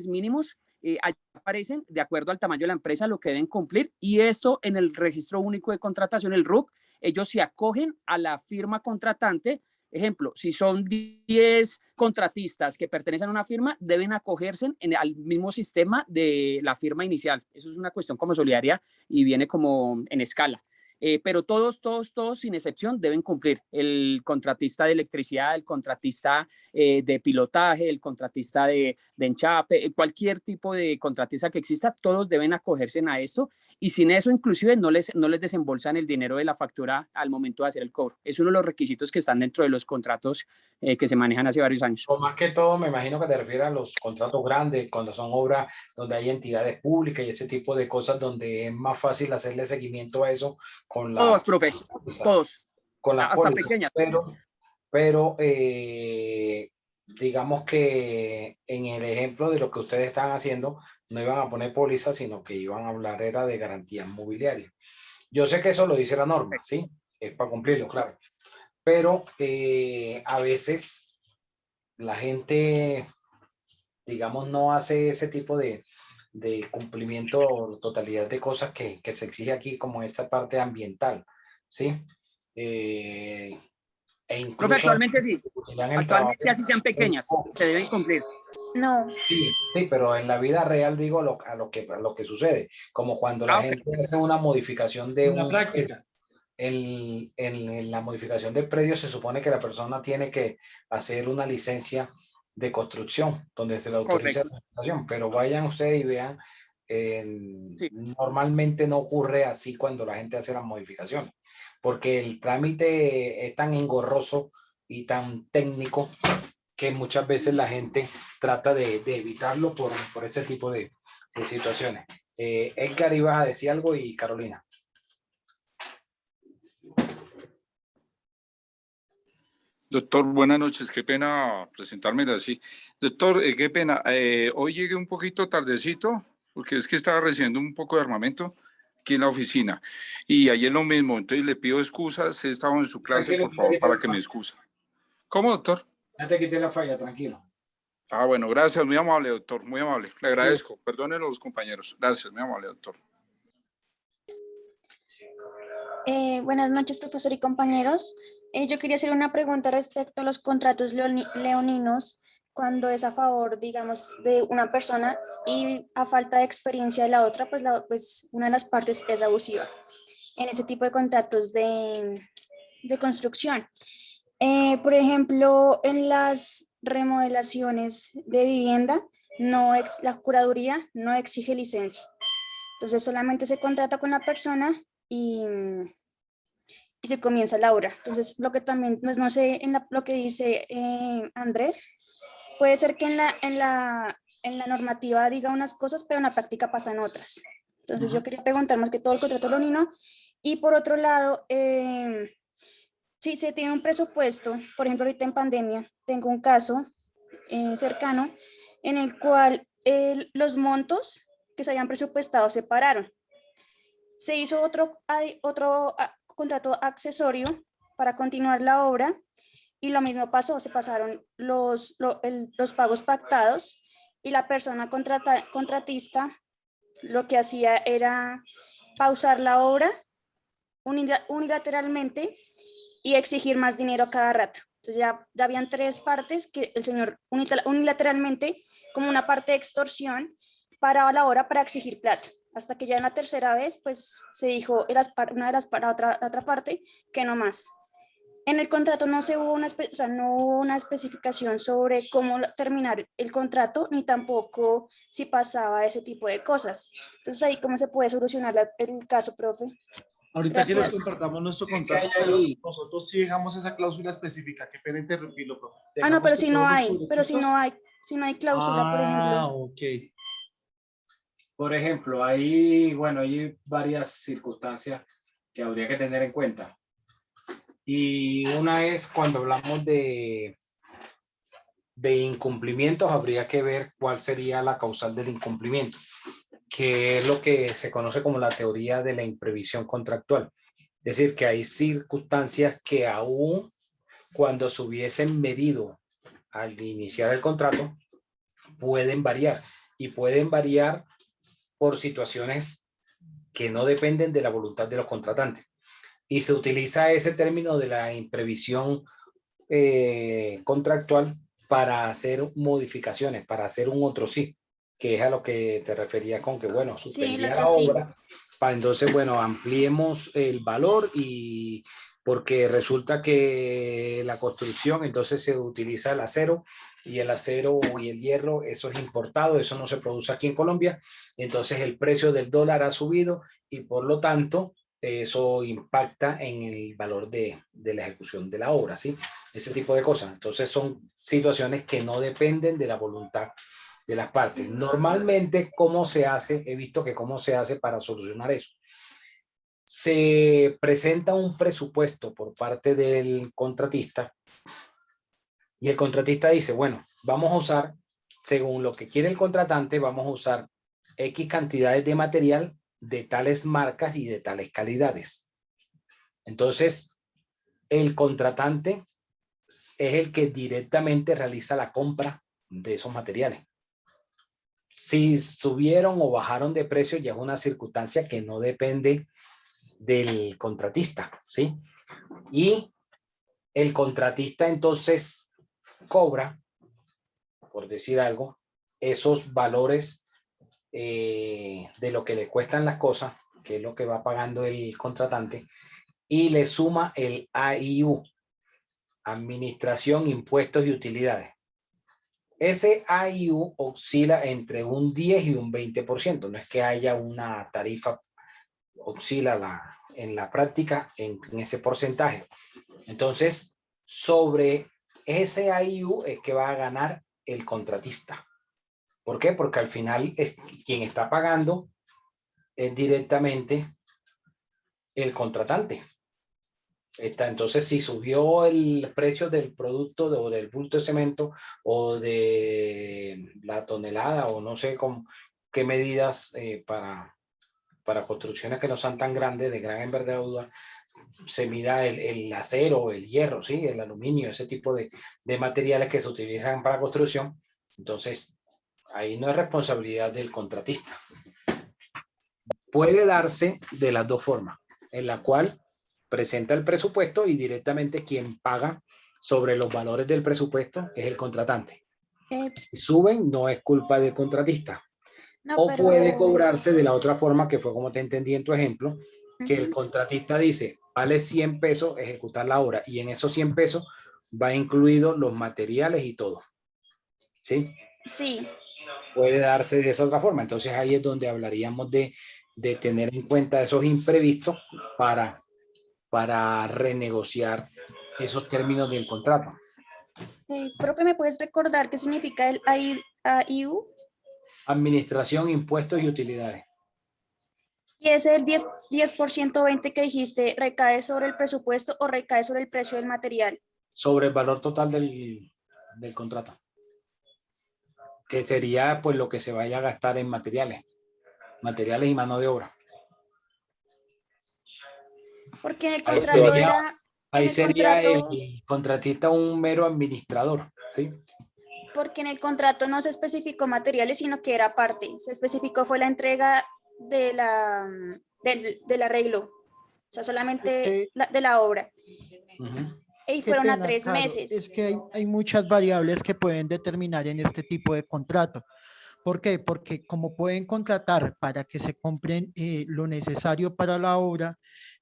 mínimos, allí aparecen de acuerdo al tamaño de la empresa lo que deben cumplir, y esto en el registro único de contratación, el RUC, ellos se acogen a la firma contratante. Ejemplo, si son 10 contratistas que pertenecen a una firma, deben acogerse al mismo sistema de la firma inicial. Eso es una cuestión como solidaria y viene como en escala. Pero todos, sin excepción, deben cumplir. El contratista de electricidad, el contratista de pilotaje, el contratista de enchape, cualquier tipo de contratista que exista, todos deben acogerse a esto, y sin eso inclusive no les desembolsan el dinero de la factura al momento de hacer el cobro. Es uno de los requisitos que están dentro de los contratos que se manejan hace varios años. O más que todo, me imagino que te refieres a los contratos grandes, cuando son obras donde hay entidades públicas y ese tipo de cosas, donde es más fácil hacerle seguimiento a eso con la... Todos, profe, todos. Con las hasta pólizas, pequeñas. Pero digamos que en el ejemplo de lo que ustedes están haciendo, no iban a poner pólizas, sino que iban a hablar era de garantías mobiliarias. Yo sé que eso lo dice la norma, ¿sí? Es para cumplirlo, claro. Pero a veces la gente, digamos, no hace ese tipo de cumplimiento o totalidad de cosas que se exige aquí, como esta parte ambiental, ¿sí? Profe, actualmente sí. Actualmente así sean pequeñas, se deben cumplir. No. Sí, pero en la vida real digo a lo que sucede, como cuando la gente hace una modificación de una práctica. En la modificación del predio se supone que la persona tiene que hacer una licencia de construcción donde se le autoriza la construcción, pero vayan ustedes y vean, normalmente no ocurre así cuando la gente hace las modificaciones, porque el trámite es tan engorroso y tan técnico que muchas veces la gente trata de evitarlo por ese tipo de situaciones. Edgar, ibas a decir algo, y Carolina. Doctor, buenas noches. Qué pena presentarme así. Doctor, qué pena. Hoy llegué un poquito tardecito porque es que estaba recibiendo un poco de armamento aquí en la oficina. Y ayer lo mismo. Entonces le pido excusas. He estado en su clase, Tranquilo, por favor, para que me excuse. ¿Cómo, doctor? Ya te quité la falla, tranquilo. Ah, bueno, gracias. Muy amable, doctor. Muy amable. Le agradezco. Perdonen los compañeros. Gracias. Muy amable, doctor. Buenas noches, profesor y compañeros. Yo quería hacer una pregunta respecto a los contratos leoninos cuando es a favor, digamos, de una persona y a falta de experiencia de la otra, pues una de las partes es abusiva en ese tipo de contratos de construcción. Por ejemplo, en las remodelaciones de vivienda, la curaduría no exige licencia. Entonces solamente se contrata con la persona y se comienza la obra. Entonces, lo que también, pues no sé, lo que dice Andrés, puede ser que en la normativa diga unas cosas, pero en la práctica pasan otras. Entonces, yo quería preguntar más que todo el contrato leonino. Y por otro lado, si se tiene un presupuesto, por ejemplo, ahorita en pandemia, tengo un caso cercano en el cual los montos que se habían presupuestado se pararon. Se hizo otro contrato accesorio para continuar la obra y lo mismo pasó, se pasaron los pagos pactados y la persona contratista lo que hacía era pausar la obra unilateralmente y exigir más dinero a cada rato. Entonces ya habían tres partes que el señor unilateralmente, como una parte de extorsión, paraba la obra para exigir plata. Hasta que ya en la tercera vez, pues se dijo para otra parte que no más. En el contrato no hubo una especificación sobre cómo terminar el contrato, ni tampoco si pasaba ese tipo de cosas. Entonces ahí cómo se puede solucionar el caso, profe. Ahorita que les Gracias. compartamos nuestro contrato, pero nosotros sí dejamos esa cláusula específica. Qué pena interrumpirlo, profe. No, pero Dejamos que si no todos los hay, contratistas- si no hay cláusula, por ejemplo. Ok. Por ejemplo, hay varias circunstancias que habría que tener en cuenta. Y una es cuando hablamos de incumplimientos, habría que ver cuál sería la causal del incumplimiento, que es lo que se conoce como la teoría de la imprevisión contractual. Es decir, que hay circunstancias que aún cuando se hubiesen medido al iniciar el contrato, pueden variar y pueden variar por situaciones que no dependen de la voluntad de los contratantes. Y se utiliza ese término de la imprevisión contractual para hacer modificaciones, para hacer un otro sí, que es a lo que te referías con que, bueno, suspendía la obra, para entonces, bueno, ampliemos el valor y porque resulta que la construcción, entonces se utiliza el acero y el acero y el hierro, eso es importado, eso no se produce aquí en Colombia, entonces el precio del dólar ha subido y por lo tanto eso impacta en el valor de la ejecución de la obra, ¿sí? Ese tipo de cosas. Entonces son situaciones que no dependen de la voluntad de las partes. Normalmente, ¿cómo se hace? He visto que cómo se hace para solucionar eso. Se presenta un presupuesto por parte del contratista y el contratista dice, bueno, vamos a usar, según lo que quiere el contratante, vamos a usar X cantidades de material de tales marcas y de tales calidades. Entonces, el contratante es el que directamente realiza la compra de esos materiales. Si subieron o bajaron de precio ya es una circunstancia que no depende del contratista, ¿sí? Y el contratista entonces cobra, por decir algo, esos valores de lo que le cuestan las cosas, que es lo que va pagando el contratante, y le suma el AIU, Administración, Impuestos y Utilidades. Ese AIU oscila entre un 10 y un 20%. No es que haya una tarifa, oscila en la práctica en ese porcentaje. Entonces, sobre ese AIU es que va a ganar el contratista. ¿Por qué? Porque al final quien está pagando es directamente el contratante. Entonces, si subió el precio del producto o del bulto de cemento o de la tonelada o no sé con qué medidas para construcciones que no sean tan grandes, de gran envergadura, se mida el acero, el hierro, ¿sí? El aluminio, ese tipo de materiales que se utilizan para construcción. Entonces, ahí no es responsabilidad del contratista. Puede darse de las dos formas, en la cual presenta el presupuesto y directamente quien paga sobre los valores del presupuesto es el contratante. Si suben, no es culpa del contratista. No, O pero... puede cobrarse de la otra forma, que fue como te entendí en tu ejemplo, que el contratista dice, vale 100 pesos ejecutar la obra, y en esos 100 pesos va incluido los materiales y todo. ¿Sí? Sí. Puede darse de esa otra forma. Entonces ahí es donde hablaríamos de tener en cuenta esos imprevistos para renegociar esos términos del contrato. Profe, ¿me puedes recordar qué significa el AIU? Administración, impuestos y utilidades. ¿Y ese el 10% 20 que dijiste, recae sobre el presupuesto o recae sobre el precio del material? Sobre el valor total del contrato. Que sería pues lo que se vaya a gastar en materiales y mano de obra. Porque en el contrato era... Ahí sería el contratista un mero administrador, ¿sí? Porque en el contrato no se especificó materiales, sino que era parte. Se especificó fue la entrega del arreglo. O sea, solamente de la obra. Y fueron a 3 meses. Es que hay muchas variables que pueden determinar en este tipo de contrato. ¿Por qué? Porque como pueden contratar para que se compren lo necesario para la obra,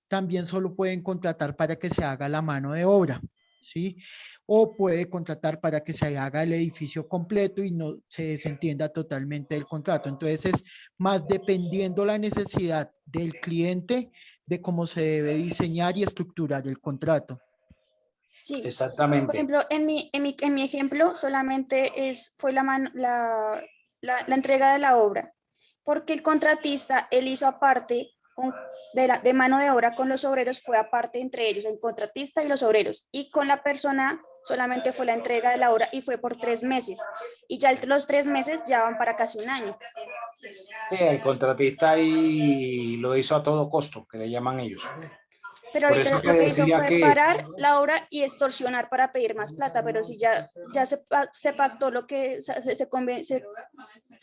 también solo pueden contratar para que se haga la mano de obra, ¿sí? O puede contratar para que se haga el edificio completo y no se desentienda totalmente del contrato. Entonces es más dependiendo la necesidad del cliente de cómo se debe diseñar y estructurar el contrato. Sí, exactamente. Por ejemplo, en mi ejemplo solamente fue la entrega de la obra, porque el contratista, él hizo aparte de mano de obra con los obreros, fue aparte entre ellos, el contratista y los obreros, y con la persona solamente fue la entrega de la obra y fue por 3 meses, y ya los 3 meses ya van para casi un año. Sí, el contratista ahí lo hizo a todo costo, que le llaman ellos. Pero Por ahorita eso lo que hizo fue parar la obra y extorsionar para pedir más plata, pero si ya se pactó lo que se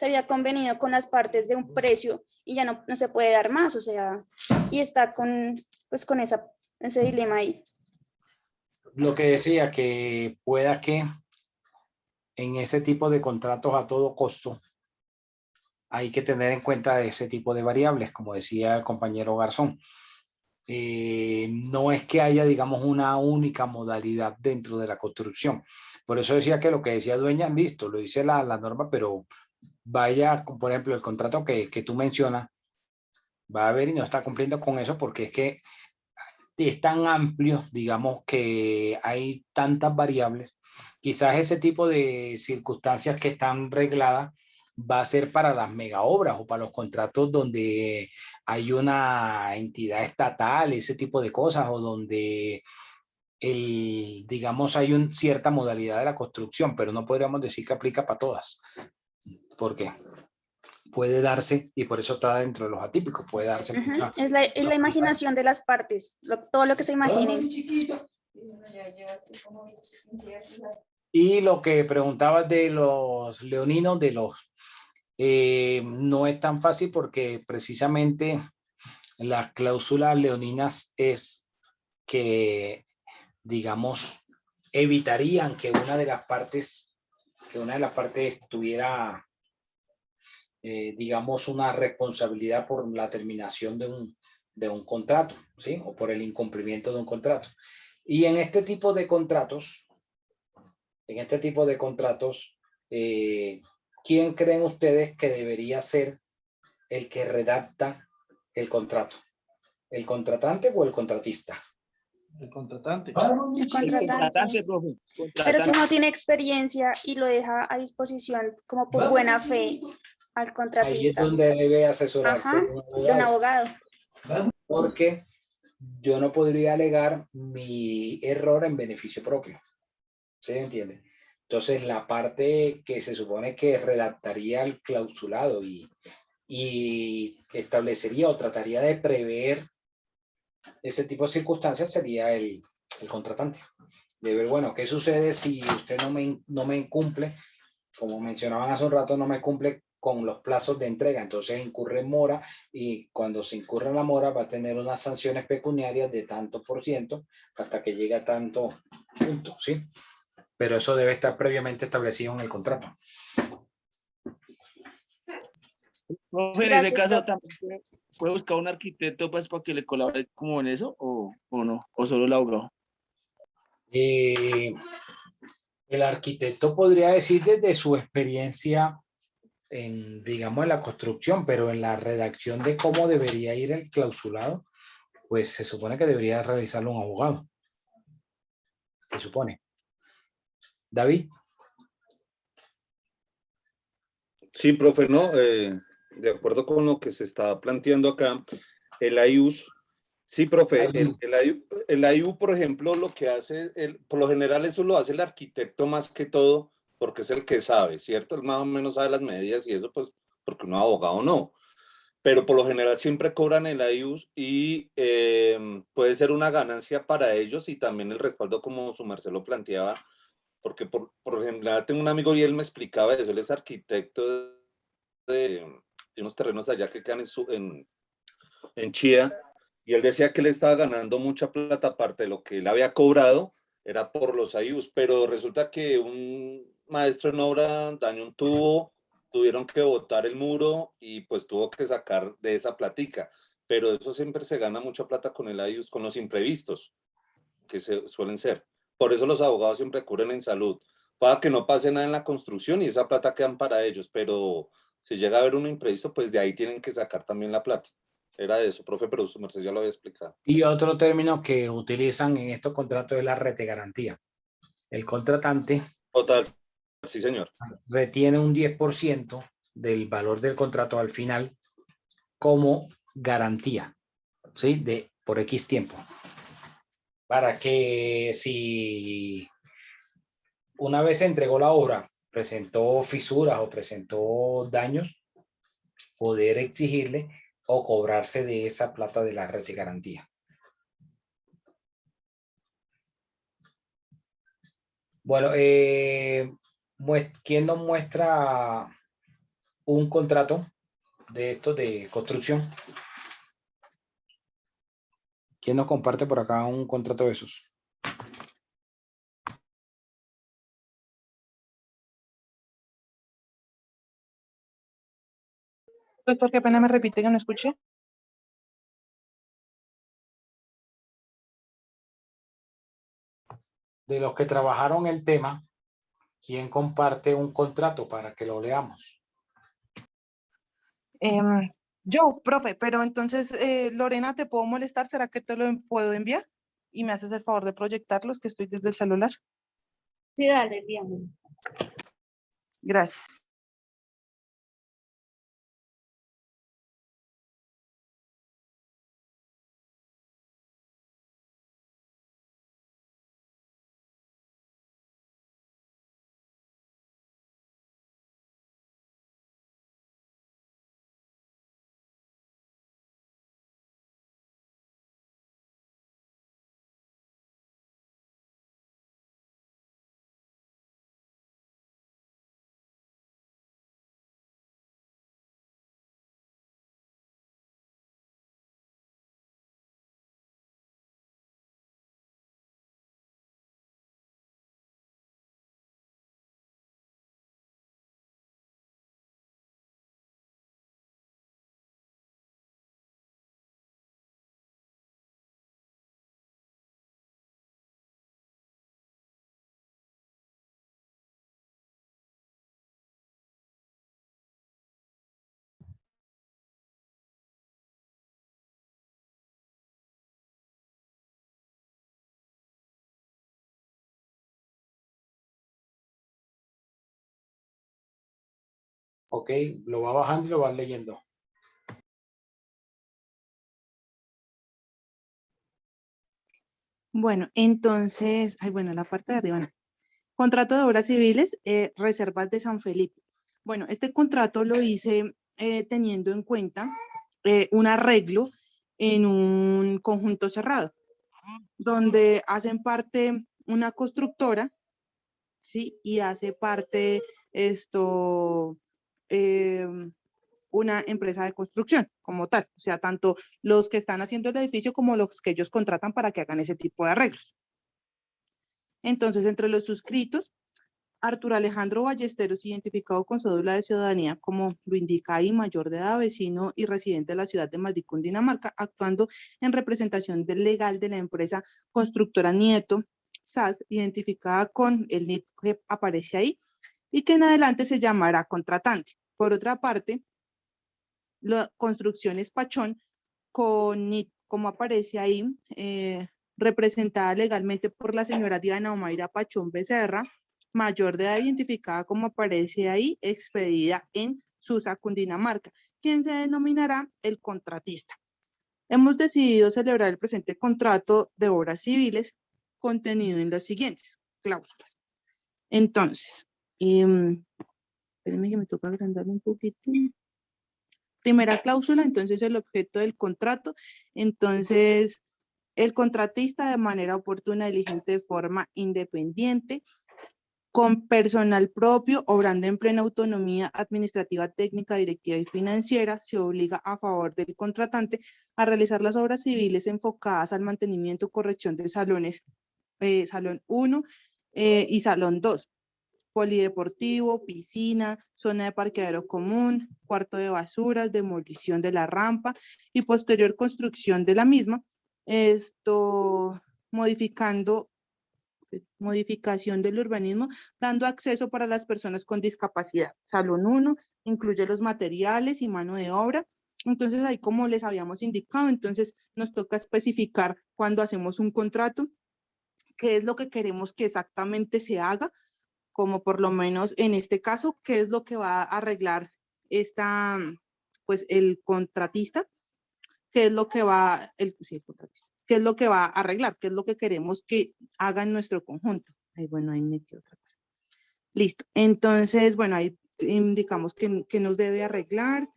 había convenido con las partes de un precio y ya no se puede dar más, o sea, y está con ese dilema ahí. Lo que decía, que pueda que en ese tipo de contratos a todo costo hay que tener en cuenta ese tipo de variables, como decía el compañero Garzón. No es que haya, digamos, una única modalidad dentro de la construcción. Por eso decía que lo que decía Dueña, listo, lo dice la norma, pero vaya, por ejemplo, el contrato que tú mencionas, va a ver y no está cumpliendo con eso porque es que es tan amplio, digamos, que hay tantas variables. Quizás ese tipo de circunstancias que están regladas va a ser para las mega obras o para los contratos donde hay una entidad estatal, ese tipo de cosas, o donde digamos hay una cierta modalidad de la construcción, pero no podríamos decir que aplica para todas. ¿Por qué? Puede darse, y por eso está dentro de los atípicos, puede darse. Es la imaginación de las partes, todo lo que se imaginen. Y lo que preguntabas de los leoninos, no es tan fácil porque precisamente las cláusulas leoninas es que, digamos, evitarían que una de las partes tuviera, digamos, una responsabilidad por la terminación de un contrato, ¿sí? O por el incumplimiento de un contrato. Y en este tipo de contratos, ¿quién creen ustedes que debería ser el que redacta el contrato? ¿El contratante o el contratista? El contratante. El contratante, profe. Pero si no tiene experiencia y lo deja a disposición como por buena fe al contratista. Ahí es donde debe asesorarse de un abogado. Porque yo no podría alegar mi error en beneficio propio. ¿Se me entiende? Entonces, la parte que se supone que redactaría el clausulado y establecería o trataría de prever ese tipo de circunstancias sería el contratante. De ver, bueno, ¿qué sucede si usted no me cumple? Como mencionaban hace un rato, no me cumple con los plazos de entrega, entonces incurre en mora y cuando se incurre en la mora va a tener unas sanciones pecuniarias de tanto por ciento hasta que llegue a tanto punto, ¿sí? Pero eso debe estar previamente establecido en el contrato. Profe, en ese caso también puede buscar un arquitecto pues para que le colabore como en eso o no, o solo el abogado. El arquitecto podría decir desde su experiencia en, digamos, en la construcción, pero en la redacción de cómo debería ir el clausulado, pues se supone que debería realizarlo un abogado. Se supone. David. Sí, profe, no, de acuerdo con lo que se está planteando acá, el IUS, sí, profe, el IU, por ejemplo, lo que hace, por lo general eso lo hace el arquitecto más que todo, porque es el que sabe, ¿cierto? Él más o menos sabe las medidas y eso, pues, porque un abogado no. Pero por lo general siempre cobran el IUS y puede ser una ganancia para ellos y también el respaldo, como su merced lo planteaba, porque por ejemplo, tengo un amigo y él me explicaba eso, él es arquitecto de unos terrenos allá que quedan en Chía, y él decía que él estaba ganando mucha plata, aparte de lo que él había cobrado, era por los IUs, pero resulta que un maestro en obra dañó un tubo, tuvieron que botar el muro y pues tuvo que sacar de esa platica, pero eso siempre se gana mucha plata con el IUs, con los imprevistos, que suelen ser. Por eso los abogados siempre cubren en salud, para que no pase nada en la construcción y esa plata quedan para ellos, pero si llega a haber un imprevisto, pues de ahí tienen que sacar también la plata. Era de eso, profe, pero su merced ya lo había explicado. Y otro término que utilizan en estos contratos es la retegarantía. El contratante Total, sí, señor. retiene un 10% del valor del contrato al final como garantía, ¿sí? Por X tiempo. Para que si una vez se entregó la obra, presentó fisuras o presentó daños, poder exigirle o cobrarse de esa plata de la red de garantía. Bueno, ¿quién nos muestra un contrato de estos de construcción? ¿Quién nos comparte por acá un contrato de esos? Doctor, qué pena me repite que no escuché. De los que trabajaron el tema, ¿quién comparte un contrato para que lo leamos? Yo, profe, pero entonces, Lorena, ¿te puedo molestar? ¿Será que te lo puedo enviar? Y me haces el favor de proyectarlos, que estoy desde el celular. Sí, dale, envíame. Gracias. Ok, lo va bajando y lo va leyendo. Bueno, entonces, bueno, la parte de arriba no. Contrato de obras civiles, Reservas de San Felipe. Bueno, este contrato lo hice teniendo en cuenta un arreglo en un conjunto cerrado, donde hacen parte una constructora, ¿sí? Y hace parte una empresa de construcción como tal. O sea, tanto los que están haciendo el edificio como los que ellos contratan para que hagan ese tipo de arreglos. Entonces, entre los suscritos, Arturo Alejandro Ballesteros, identificado con cédula de ciudadanía, como lo indica ahí, mayor de edad, vecino y residente de la ciudad de Madrid, Cundinamarca, actuando en representación legal de la empresa constructora Nieto SAS, identificada con el NIT que aparece ahí, y que en adelante se llamará contratante. Por otra parte, la Construcciones Pachón, con NIT, como aparece ahí, representada legalmente por la señora Diana Omaira Pachón Becerra, mayor de edad, identificada como aparece ahí, expedida en Susa, Cundinamarca, quien se denominará el contratista. Hemos decidido celebrar el presente contrato de obras civiles contenido en las siguientes cláusulas. Entonces, espérenme que me toca agrandarlo un poquito. Primera cláusula, entonces el objeto del contrato. Entonces, el contratista de manera oportuna, diligente, de forma independiente, con personal propio, obrando en plena autonomía administrativa, técnica, directiva y financiera, se obliga a favor del contratante a realizar las obras civiles enfocadas al mantenimiento, corrección de salones, Salón 1 y Salón 2, polideportivo, piscina, zona de parqueadero común, cuarto de basuras, demolición de la rampa y posterior construcción de la misma, modificación del urbanismo, dando acceso para las personas con discapacidad. Salón 1 incluye los materiales y mano de obra. Entonces, ahí como les habíamos indicado, entonces nos toca especificar cuando hacemos un contrato, qué es lo que queremos que exactamente se haga, como por lo menos en este caso, qué es lo que va a arreglar el contratista, qué es lo que va, el contratista, qué es lo que va a arreglar, qué es lo que queremos que haga en nuestro conjunto. Bueno, ahí metí otra cosa. Listo. Entonces, bueno, ahí indicamos que nos debe arreglar.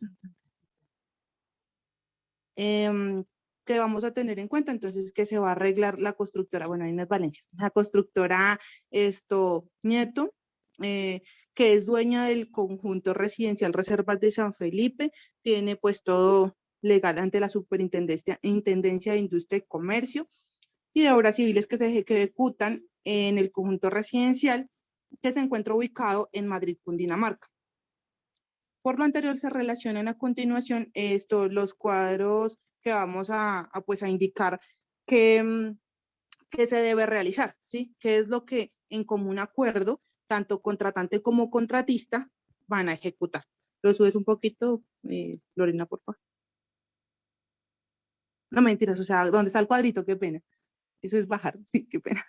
Que vamos a tener en cuenta, entonces, que se va a arreglar la constructora, bueno, ahí no es Valencia, la constructora Nieto, que es dueña del conjunto residencial Reservas de San Felipe, tiene pues todo legal ante la Superintendencia de Industria y Comercio, y de obras civiles que se ejecutan en el conjunto residencial que se encuentra ubicado en Madrid, Cundinamarca. Por lo anterior se relacionan a continuación los cuadros que vamos a indicar que se debe realizar, ¿sí? ¿Qué es lo que en común acuerdo, tanto contratante como contratista, van a ejecutar? Lo subes un poquito, Lorena, por favor. No, mentiras, o sea, ¿dónde está el cuadrito? Qué pena. Eso es bajar, sí, qué pena.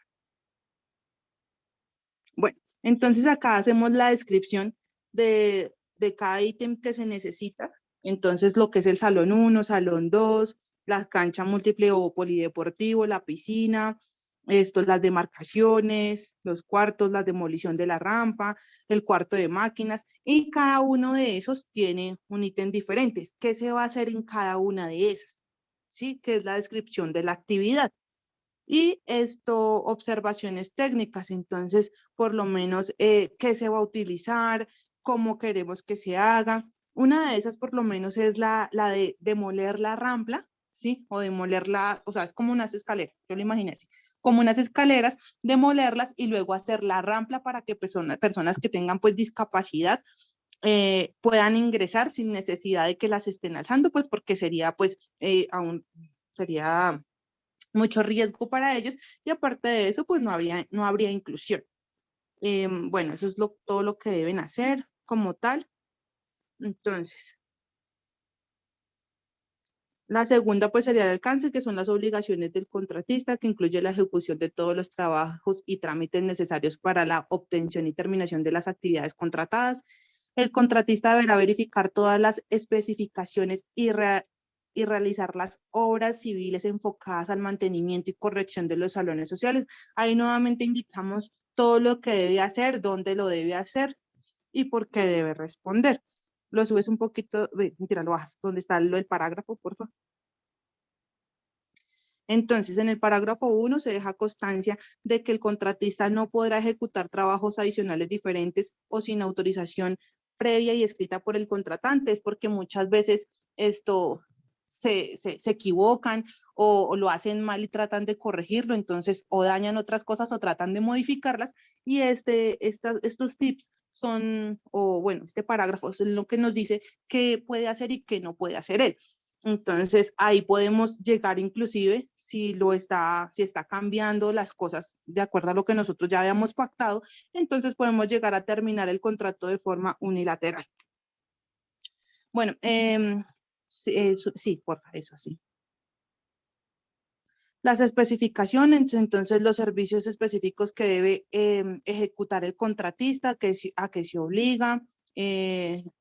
Bueno, entonces acá hacemos la descripción de cada ítem que se necesita. Entonces, lo que es el Salón 1, Salón 2, la cancha múltiple o polideportivo, la piscina, las demarcaciones, los cuartos, la demolición de la rampa, el cuarto de máquinas, y cada uno de esos tiene un ítem diferente. ¿Qué se va a hacer en cada una de esas? ¿Sí? Que es la descripción de la actividad. Y observaciones técnicas, entonces, por lo menos, qué se va a utilizar, cómo queremos que se haga. Una de esas, por lo menos, es la de demoler la rampa, ¿sí? O demolerla, o sea, es como unas escaleras, yo lo imaginé así, como unas escaleras, demolerlas y luego hacer la rampa para que personas que tengan, pues, discapacidad puedan ingresar sin necesidad de que las estén alzando, pues, porque sería, pues, sería mucho riesgo para ellos, y aparte de eso, pues no habría inclusión. Bueno, eso es todo lo que deben hacer como tal. Entonces, la segunda pues sería el alcance, que son las obligaciones del contratista, que incluye la ejecución de todos los trabajos y trámites necesarios para la obtención y terminación de las actividades contratadas. El contratista deberá verificar todas las especificaciones y y realizar las obras civiles enfocadas al mantenimiento y corrección de los salones sociales. Ahí nuevamente indicamos todo lo que debe hacer, dónde lo debe hacer y por qué debe responder. Lo subes un poquito, mentira, lo bajas, donde está el parágrafo, por favor. Entonces, en el parágrafo 1 se deja constancia de que el contratista no podrá ejecutar trabajos adicionales diferentes o sin autorización previa y escrita por el contratante. Es porque muchas veces esto se equivocan o lo hacen mal y tratan de corregirlo, entonces o dañan otras cosas o tratan de modificarlas, y estos tips son, o bueno, este parágrafo es lo que nos dice qué puede hacer y qué no puede hacer él. Entonces, ahí podemos llegar inclusive, si está cambiando las cosas de acuerdo a lo que nosotros ya habíamos pactado, entonces podemos llegar a terminar el contrato de forma unilateral. Bueno, sí, por favor, eso así. Las especificaciones, entonces los servicios específicos que debe ejecutar el contratista, a qué se obliga,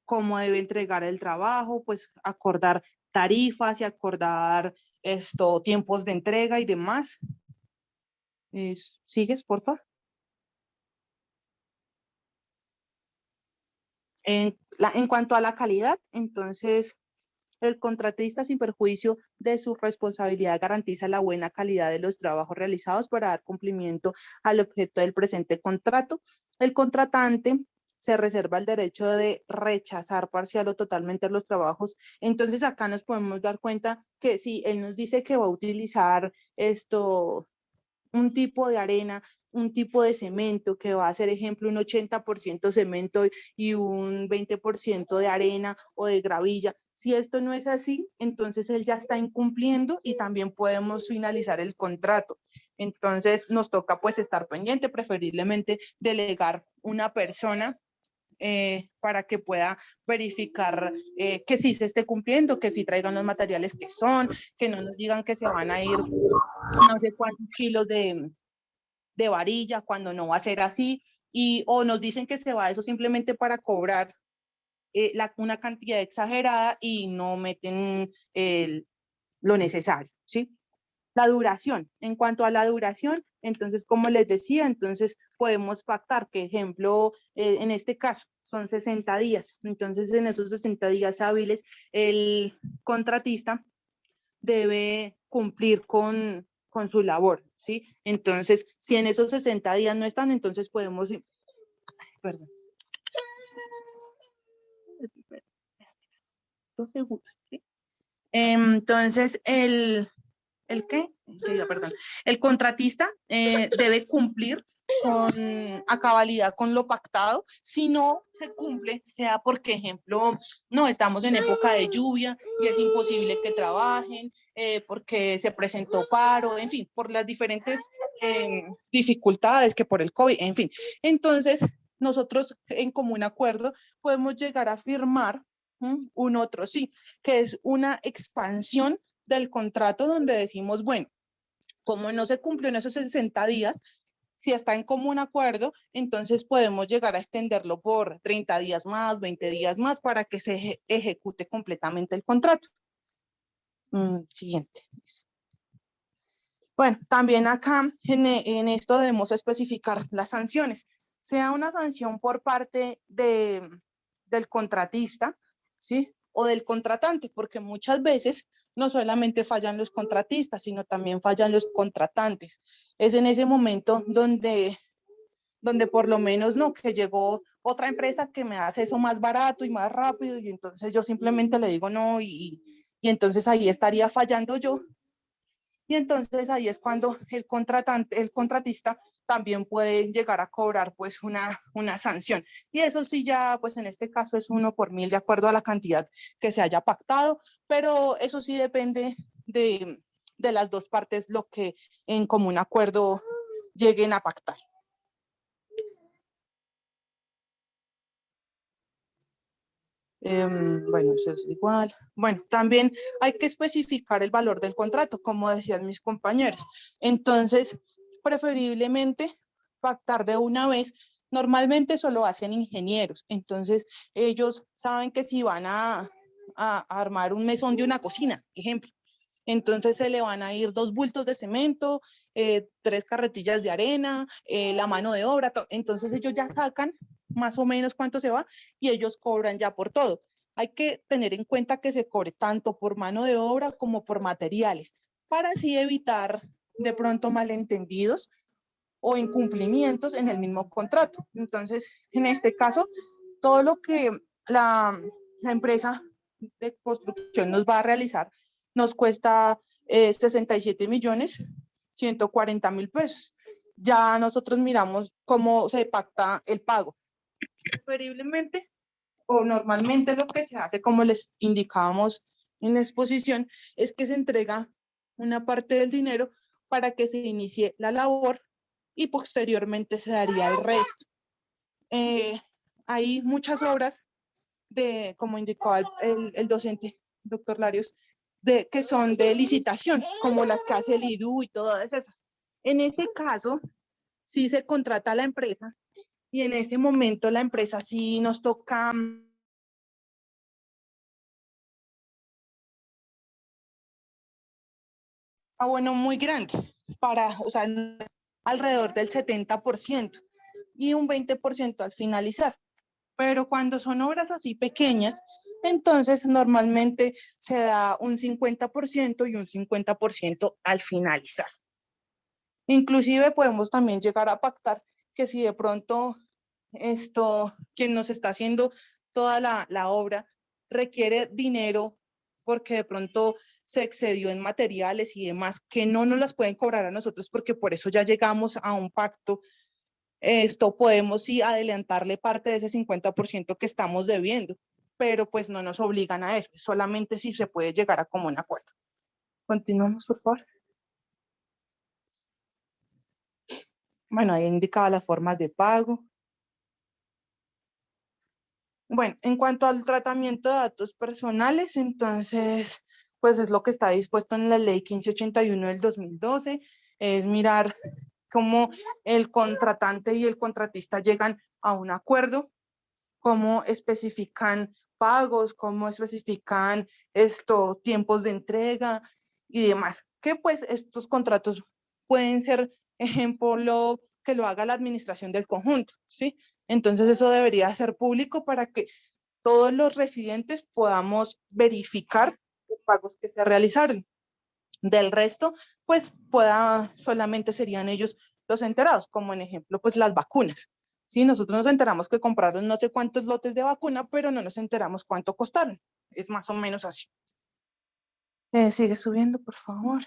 cómo debe entregar el trabajo, pues acordar tarifas y acordar tiempos de entrega y demás. ¿Sigues, por favor? En cuanto a la calidad, entonces el contratista, sin perjuicio de su responsabilidad, garantiza la buena calidad de los trabajos realizados para dar cumplimiento al objeto del presente contrato. El contratante se reserva el derecho de rechazar parcial o totalmente los trabajos. Entonces acá nos podemos dar cuenta que si él nos dice que va a utilizar un tipo de arena, un tipo de cemento, que va a ser, ejemplo, un 80% cemento y un 20% de arena o de gravilla. Si esto no es así, entonces él ya está incumpliendo y también podemos finalizar el contrato. Entonces nos toca pues estar pendiente, preferiblemente delegar una persona para que pueda verificar que sí se esté cumpliendo, que sí traigan los materiales que son, que no nos digan que se van a ir no sé cuántos kilos de varilla, cuando no va a ser así, o nos dicen que se va eso simplemente para cobrar una cantidad exagerada y no meten lo necesario, ¿sí? La duración, en cuanto a la duración, entonces, como les decía, entonces podemos pactar que, ejemplo, en este caso, son 60 días. Entonces, en esos 60 días hábiles, el contratista debe cumplir con su labor, ¿sí? Entonces, si en esos 60 días no están, entonces podemos... Perdón. 2 segundos, ¿sí? Entonces, ¿el qué? Perdón. El contratista debe cumplir a cabalidad con lo pactado. Si no se cumple, sea porque, ejemplo, no estamos en época de lluvia y es imposible que trabajen, porque se presentó paro, en fin, por las diferentes dificultades que por el COVID, en fin. Entonces, nosotros en común acuerdo podemos llegar a firmar un otro sí, que es una expansión del contrato donde decimos, bueno, como no se cumplió en esos 60 días, si está en común acuerdo, entonces podemos llegar a extenderlo por 30 días más, 20 días más, para que se ejecute completamente el contrato. Siguiente. Bueno, también acá en esto debemos especificar las sanciones. Sea una sanción por parte del contratista, ¿sí? O del contratante, porque muchas veces no solamente fallan los contratistas, sino también fallan los contratantes. Es en ese momento donde por lo menos no, que llegó otra empresa que me hace eso más barato y más rápido, y entonces yo simplemente le digo no, y entonces ahí estaría fallando yo. Y entonces ahí es cuando el contratista también puede llegar a cobrar pues una sanción. Y eso sí ya pues en este caso es 1 por 1000 de acuerdo a la cantidad que se haya pactado, pero eso sí depende de las dos partes, lo que en común acuerdo lleguen a pactar. Bueno, eso es igual. Bueno, también hay que especificar el valor del contrato, como decían mis compañeros. Entonces, preferiblemente pactar de una vez. Normalmente eso lo hacen ingenieros. Entonces, ellos saben que si van a a armar un mesón de una cocina, ejemplo. Entonces se le van a ir 2 bultos de cemento, 3 carretillas de arena, la mano de obra. Entonces ellos ya sacan más o menos cuánto se va y ellos cobran ya por todo. Hay que tener en cuenta que se cobre tanto por mano de obra como por materiales, para así evitar de pronto malentendidos o incumplimientos en el mismo contrato. Entonces, en este caso, todo lo que la empresa de construcción nos va a realizar nos cuesta 67.140.000 pesos. Ya nosotros miramos cómo se pacta el pago. Preferiblemente o normalmente lo que se hace, como les indicábamos en la exposición, es que se entrega una parte del dinero para que se inicie la labor y posteriormente se daría el resto. Hay muchas obras de, como indicaba el docente, doctor Larios, que son de licitación, como las que hace el IDU y todas esas. En ese caso, sí se contrata a la empresa y en ese momento la empresa sí nos toca bueno, muy grande, o sea, alrededor del 70% y un 20% al finalizar. Pero cuando son obras así pequeñas, entonces normalmente se da un 50% y un 50% al finalizar. Inclusive podemos también llegar a pactar que si de pronto quien nos está haciendo toda la obra requiere dinero porque de pronto se excedió en materiales y demás, que no nos las pueden cobrar a nosotros porque por eso ya llegamos a un pacto, podemos sí adelantarle parte de ese 50% que estamos debiendo, pero pues no nos obligan a eso, solamente si se puede llegar a común acuerdo. Continuamos, por favor. Bueno, ahí indicaba las formas de pago. Bueno, en cuanto al tratamiento de datos personales, entonces, pues es lo que está dispuesto en la ley 1581 del 2012, es mirar cómo el contratante y el contratista llegan a un acuerdo, cómo especifican pagos, cómo especifican tiempos de entrega y demás. Que pues estos contratos pueden ser, ejemplo, que lo haga la administración del conjunto, ¿sí? Entonces eso debería ser público para que todos los residentes podamos verificar los pagos que se realizaron. Del resto, pues solamente serían ellos los enterados, como en ejemplo, pues las vacunas. Sí, nosotros nos enteramos que compraron no sé cuántos lotes de vacuna, pero no nos enteramos cuánto costaron. Es más o menos así. Sigue subiendo, por favor.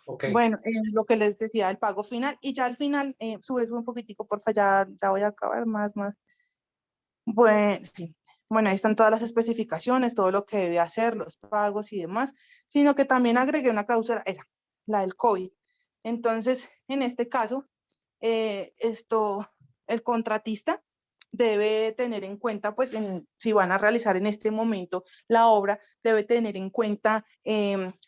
Okay. Bueno, lo que les decía, el pago final, y ya al final, subes un poquitico, porfa, ya voy a acabar más. Bueno, sí. Bueno, ahí están todas las especificaciones, todo lo que debe hacer, los pagos y demás, sino que también agregué una cláusula, la del COVID. Entonces, en este caso, el contratista debe tener en cuenta, pues, si van a realizar en este momento la obra, debe tener en cuenta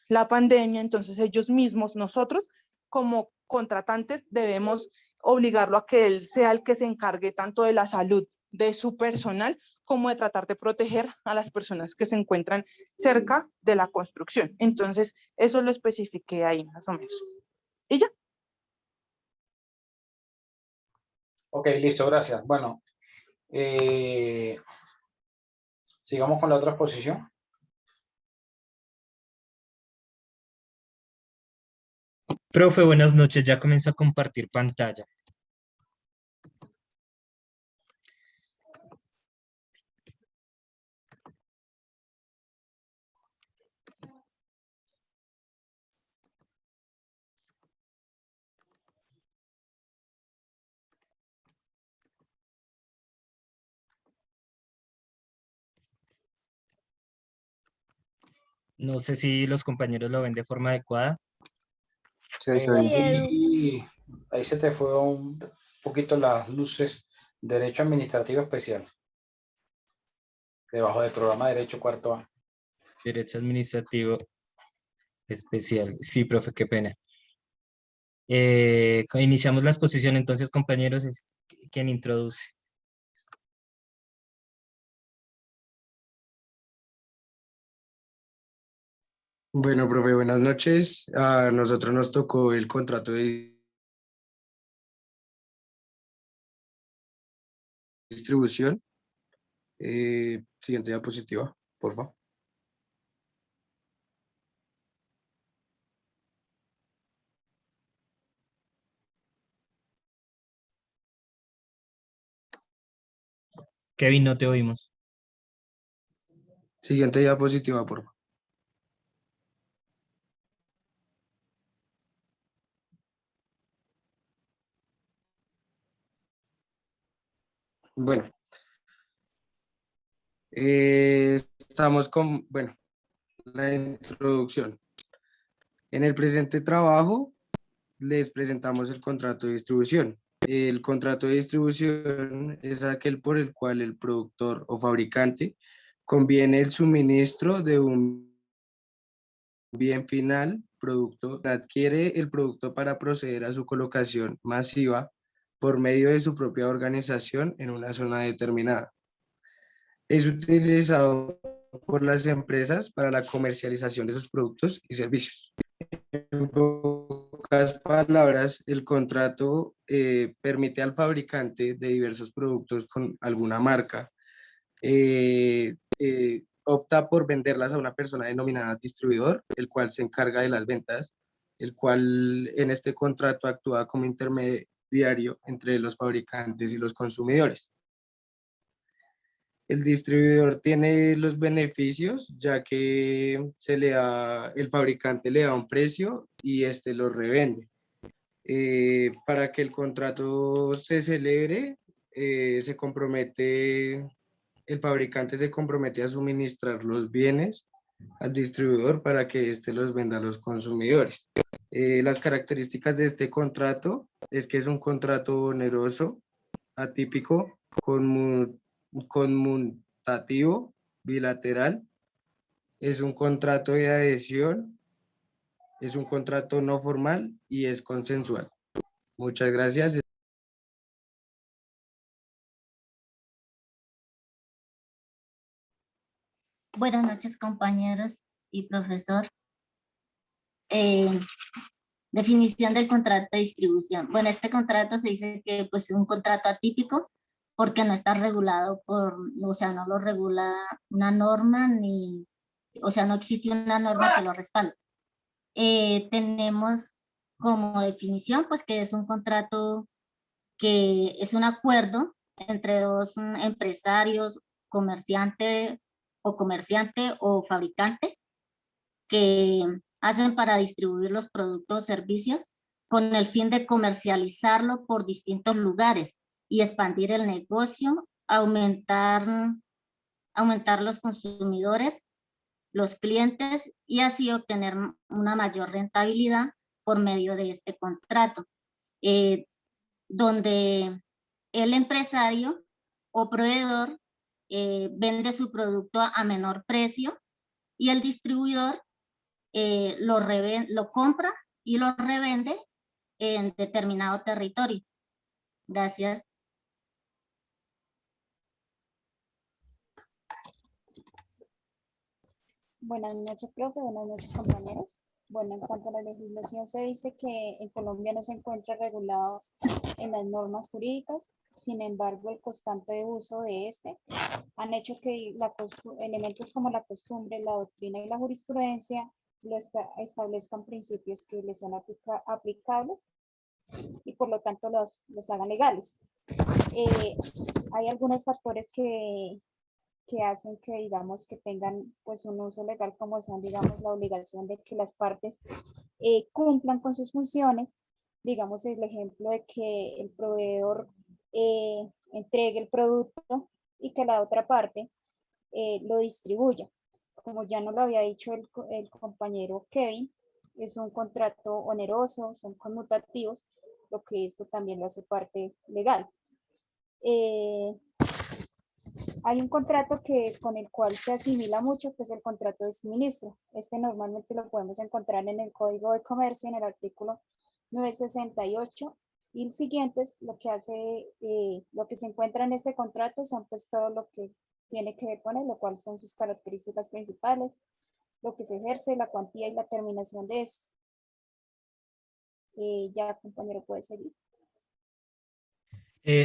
la pandemia. Entonces ellos mismos, nosotros como contratantes, debemos obligarlo a que él sea el que se encargue tanto de la salud de su personal como de tratar de proteger a las personas que se encuentran cerca de la construcción. Entonces, eso lo especifiqué ahí más o menos. ¿Y ya? Ok, listo, gracias. Bueno, sigamos con la otra exposición. Profe, buenas noches. Ya comienzo a compartir pantalla. No sé si los compañeros lo ven de forma adecuada. Ahí se te fue un poquito las luces. Derecho Administrativo Especial. Debajo del programa Derecho Cuarto A. Derecho Administrativo Especial. Sí, profe, qué pena. Iniciamos la exposición entonces, compañeros. ¿Quién introduce? Bueno, profe, buenas noches. A nosotros nos tocó el contrato de distribución. Siguiente diapositiva, por favor. Kevin, no te oímos. Siguiente diapositiva, por favor. Bueno, estamos con, bueno, la introducción. En el presente trabajo les presentamos el contrato de distribución. El contrato de distribución es aquel por el cual el productor o fabricante conviene el suministro de un bien final, producto, adquiere el producto para proceder a su colocación masiva por medio de su propia organización en una zona determinada. Es utilizado por las empresas para la comercialización de sus productos y servicios. En pocas palabras, el contrato permite al fabricante de diversos productos con alguna marca opta por venderlas a una persona denominada distribuidor, el cual se encarga de las ventas, el cual en este contrato actúa como intermediario entre los fabricantes y los consumidores. El distribuidor tiene los beneficios, ya que el fabricante le da un precio y este lo revende. Para que el contrato se celebre, el fabricante se compromete a suministrar los bienes al distribuidor para que éste los venda a los consumidores. Las características de este contrato es que es un contrato oneroso, atípico, conmutativo, bilateral, es un contrato de adhesión, es un contrato no formal y es consensual. Muchas gracias. Buenas noches, compañeros y profesor. Definición del contrato de distribución. Bueno, este contrato se dice que pues, es un contrato atípico porque no está regulado o sea, no lo regula una norma o sea, no existe una norma que lo respalde. Tenemos como definición, pues que es un contrato que es un acuerdo entre dos empresarios, comerciante o fabricante que hacen para distribuir los productos o servicios con el fin de comercializarlo por distintos lugares y expandir el negocio, aumentar los consumidores, los clientes y así obtener una mayor rentabilidad por medio de este contrato, donde el empresario o proveedor vende su producto a menor precio y el distribuidor lo compra y lo revende en determinado territorio. Gracias. Buenas noches, profe. Buenas noches, compañeros. Bueno, en cuanto a la legislación, se dice que en Colombia no se encuentra regulado en las normas jurídicas. Sin embargo, el constante uso de este han hecho que elementos como la costumbre, la doctrina y la jurisprudencia establezcan principios que les son aplicables y por lo tanto los hagan legales. Hay algunos factores que hacen que, digamos, que tengan pues un uso legal, como son, digamos, la obligación de que las partes cumplan con sus funciones. Digamos, el ejemplo de que el proveedor entregue el producto y que la otra parte lo distribuya. Como ya nos lo había dicho el compañero Kevin, es un contrato oneroso, son conmutativos, lo que esto también lo hace parte legal. Hay un contrato con el cual se asimila mucho, que es el contrato de suministro. Este normalmente lo podemos encontrar en el Código de Comercio, en el artículo 968, y el siguiente es lo que se encuentra en este contrato son pues todo lo que tiene que ver con él, lo cual son sus características principales, lo que se ejerce, la cuantía y la terminación de eso. Ya, compañero, puede seguir.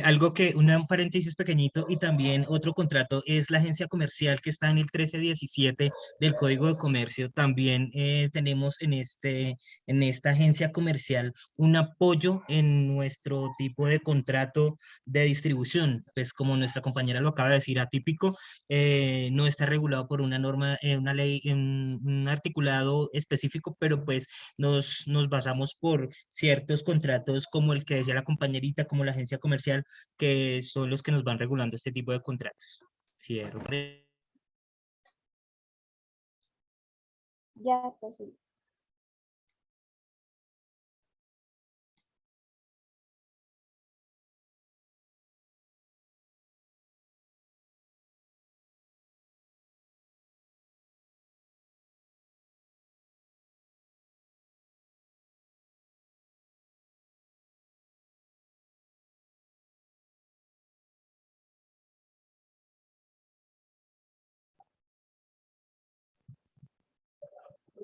Algo que, un paréntesis pequeñito y también otro contrato es la agencia comercial que está en el 1317 del Código de Comercio. También tenemos en esta agencia comercial un apoyo en nuestro tipo de contrato de distribución. Pues como nuestra compañera lo acaba de decir, atípico, no está regulado por una norma, una ley, un articulado específico, pero pues nos basamos por ciertos contratos como el que decía la compañerita, como la agencia comercial, que son los que nos van regulando este tipo de contratos. Cierro. Ya, pues sí.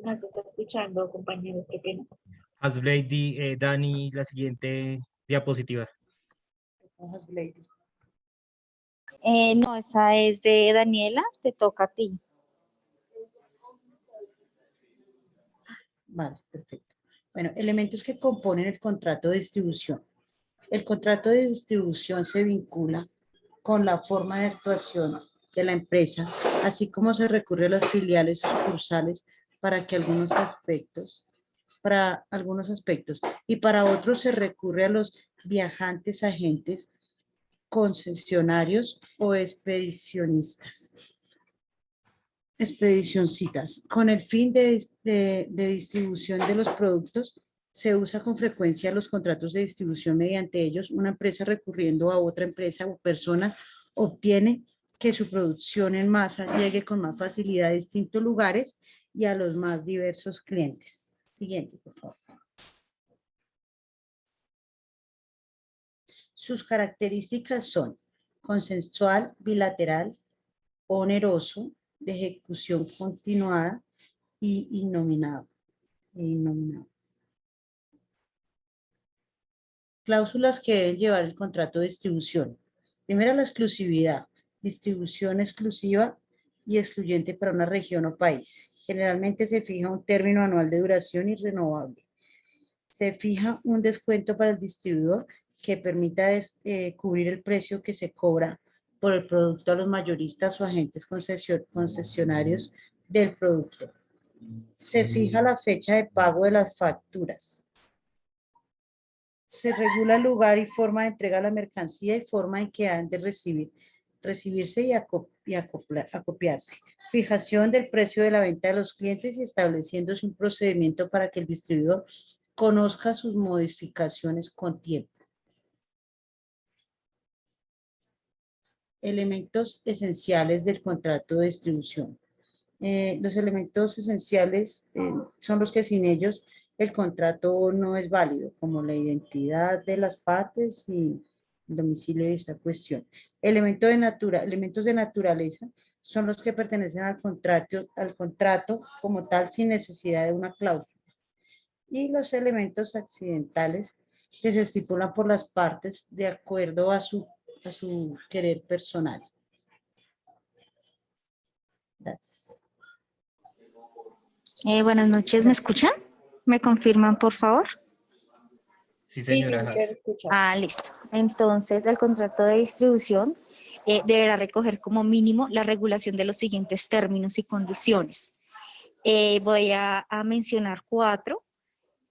Nos está escuchando, compañero, qué pena. Hasblady, Dani, la siguiente diapositiva. No, esa es de Daniela, te toca a ti. Vale, perfecto. Bueno, elementos que componen el contrato de distribución. El contrato de distribución se vincula con la forma de actuación de la empresa, así como se recurre a las filiales o sucursales para algunos aspectos, y para otros se recurre a los viajantes, agentes, concesionarios o expedicionistas. Expedicioncitas. Con el fin de distribución de los productos, se usa con frecuencia los contratos de distribución. Mediante ellos, una empresa recurriendo a otra empresa o personas obtiene que su producción en masa llegue con más facilidad a distintos lugares y a los más diversos clientes. Siguiente, por favor. Sus características son consensual, bilateral, oneroso, de ejecución continuada y innominado. Cláusulas que deben llevar el contrato de distribución. Primera, la exclusividad. Distribución exclusiva y excluyente para una región o país. Generalmente se fija un término anual de duración y renovable. Se fija un descuento para el distribuidor que permita cubrir el precio que se cobra por el producto a los mayoristas o agentes concesionarios del producto. Se fija la fecha de pago de las facturas. Se regula el lugar y forma de entrega de la mercancía y forma en que han de recibirse y acopiarse. Fijación del precio de la venta de los clientes y estableciéndose un procedimiento para que el distribuidor conozca sus modificaciones con tiempo. Elementos esenciales del contrato de distribución. Los elementos esenciales son los que sin ellos el contrato no es válido, como la identidad de las partes y el domicilio de esta cuestión. Elementos de naturaleza son los que pertenecen al contrato como tal sin necesidad de una cláusula. Y los elementos accidentales que se estipulan por las partes de acuerdo a su querer personal. Gracias. Buenas noches, ¿me escuchan? ¿Me confirman, por favor? Sí, señora. Listo. Entonces, el contrato de distribución deberá recoger como mínimo la regulación de los siguientes términos y condiciones. Voy a mencionar 4,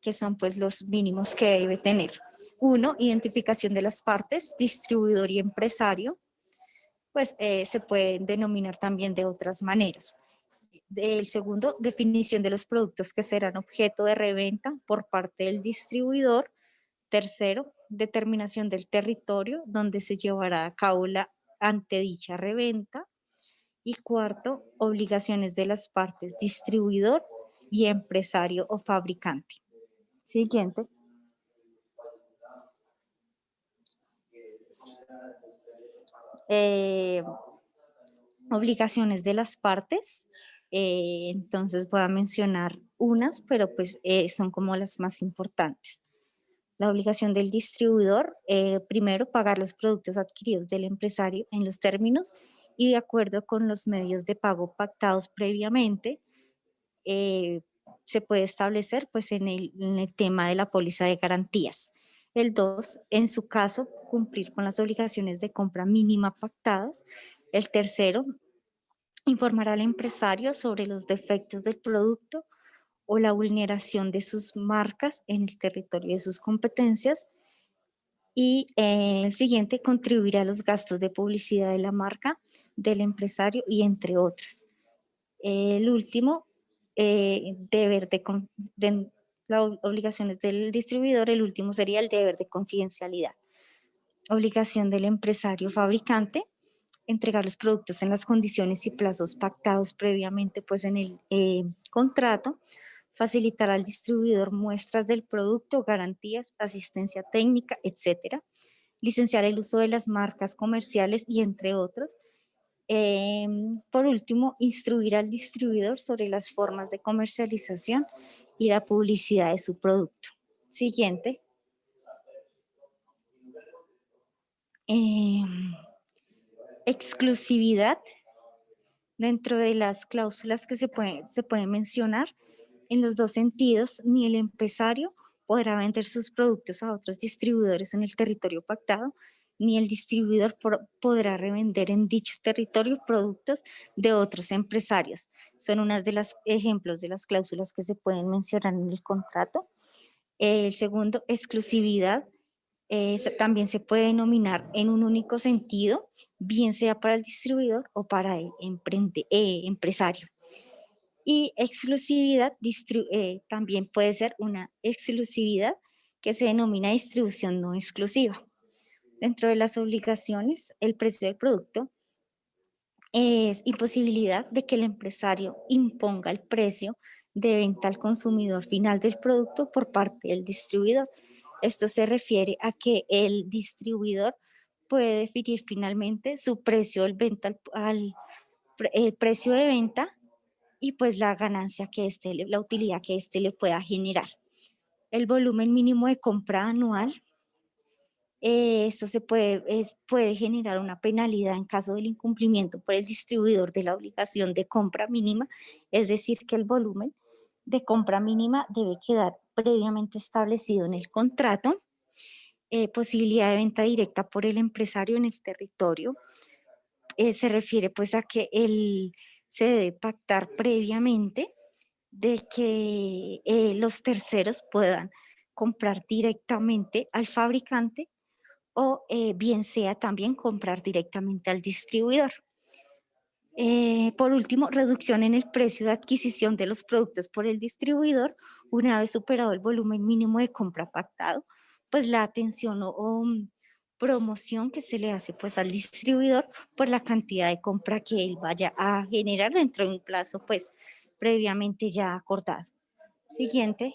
que son pues los mínimos que debe tener. 1, identificación de las partes, distribuidor y empresario, pues se pueden denominar también de otras maneras. El segundo, definición de los productos que serán objeto de reventa por parte del distribuidor. Tercero, determinación del territorio donde se llevará a cabo la antedicha reventa. Y cuarto, obligaciones de las partes distribuidor y empresario o fabricante. Siguiente. Obligaciones de las partes Entonces voy a mencionar unas, pero pues son como las más importantes. La obligación del distribuidor, primero, pagar los productos adquiridos del empresario en los términos y de acuerdo con los medios de pago pactados previamente. Se puede establecer pues en el tema de la póliza de garantías. El 2, en su caso, cumplir con las obligaciones de compra mínima pactadas. El tercero, informar al empresario sobre los defectos del producto o la vulneración de sus marcas en el territorio de sus competencias. Y el siguiente, contribuir a los gastos de publicidad de la marca del empresario y entre otras. El último, las obligaciones del distribuidor, el último sería el deber de confidencialidad. Obligación del empresario fabricante, entregar los productos en las condiciones y plazos pactados previamente pues en el contrato, facilitar al distribuidor muestras del producto, garantías, asistencia técnica, etcétera, licenciar el uso de las marcas comerciales y entre otros. Por último, instruir al distribuidor sobre las formas de comercialización y la publicidad de su producto. Siguiente. Exclusividad. Dentro de las cláusulas que se pueden mencionar en los dos sentidos, ni el empresario podrá vender sus productos a otros distribuidores en el territorio pactado, ni el distribuidor podrá revender en dicho territorio productos de otros empresarios. Son unos de los ejemplos de las cláusulas que se pueden mencionar en el contrato. El segundo, exclusividad. También se puede denominar en un único sentido, bien sea para el distribuidor o para el empresario. Y exclusividad también puede ser una exclusividad que se denomina distribución no exclusiva. Dentro de las obligaciones, el precio del producto es imposibilidad de que el empresario imponga el precio de venta al consumidor final del producto por parte del distribuidor. Esto se refiere a que el distribuidor puede definir finalmente su precio de venta el precio de venta y pues la ganancia que la utilidad que le pueda generar. El volumen mínimo de compra anual. Esto puede generar una penalidad en caso del incumplimiento por el distribuidor de la obligación de compra mínima, es decir, que el volumen de compra mínima debe quedar previamente establecido en el contrato. Posibilidad de venta directa por el empresario en el territorio. Se refiere pues a que se debe pactar previamente de que los terceros puedan comprar directamente al fabricante o bien sea también comprar directamente al distribuidor. Por último, reducción en el precio de adquisición de los productos por el distribuidor una vez superado el volumen mínimo de compra pactado, pues la atención o promoción que se le hace pues al distribuidor por la cantidad de compra que él vaya a generar dentro de un plazo pues previamente ya acordado. Siguiente.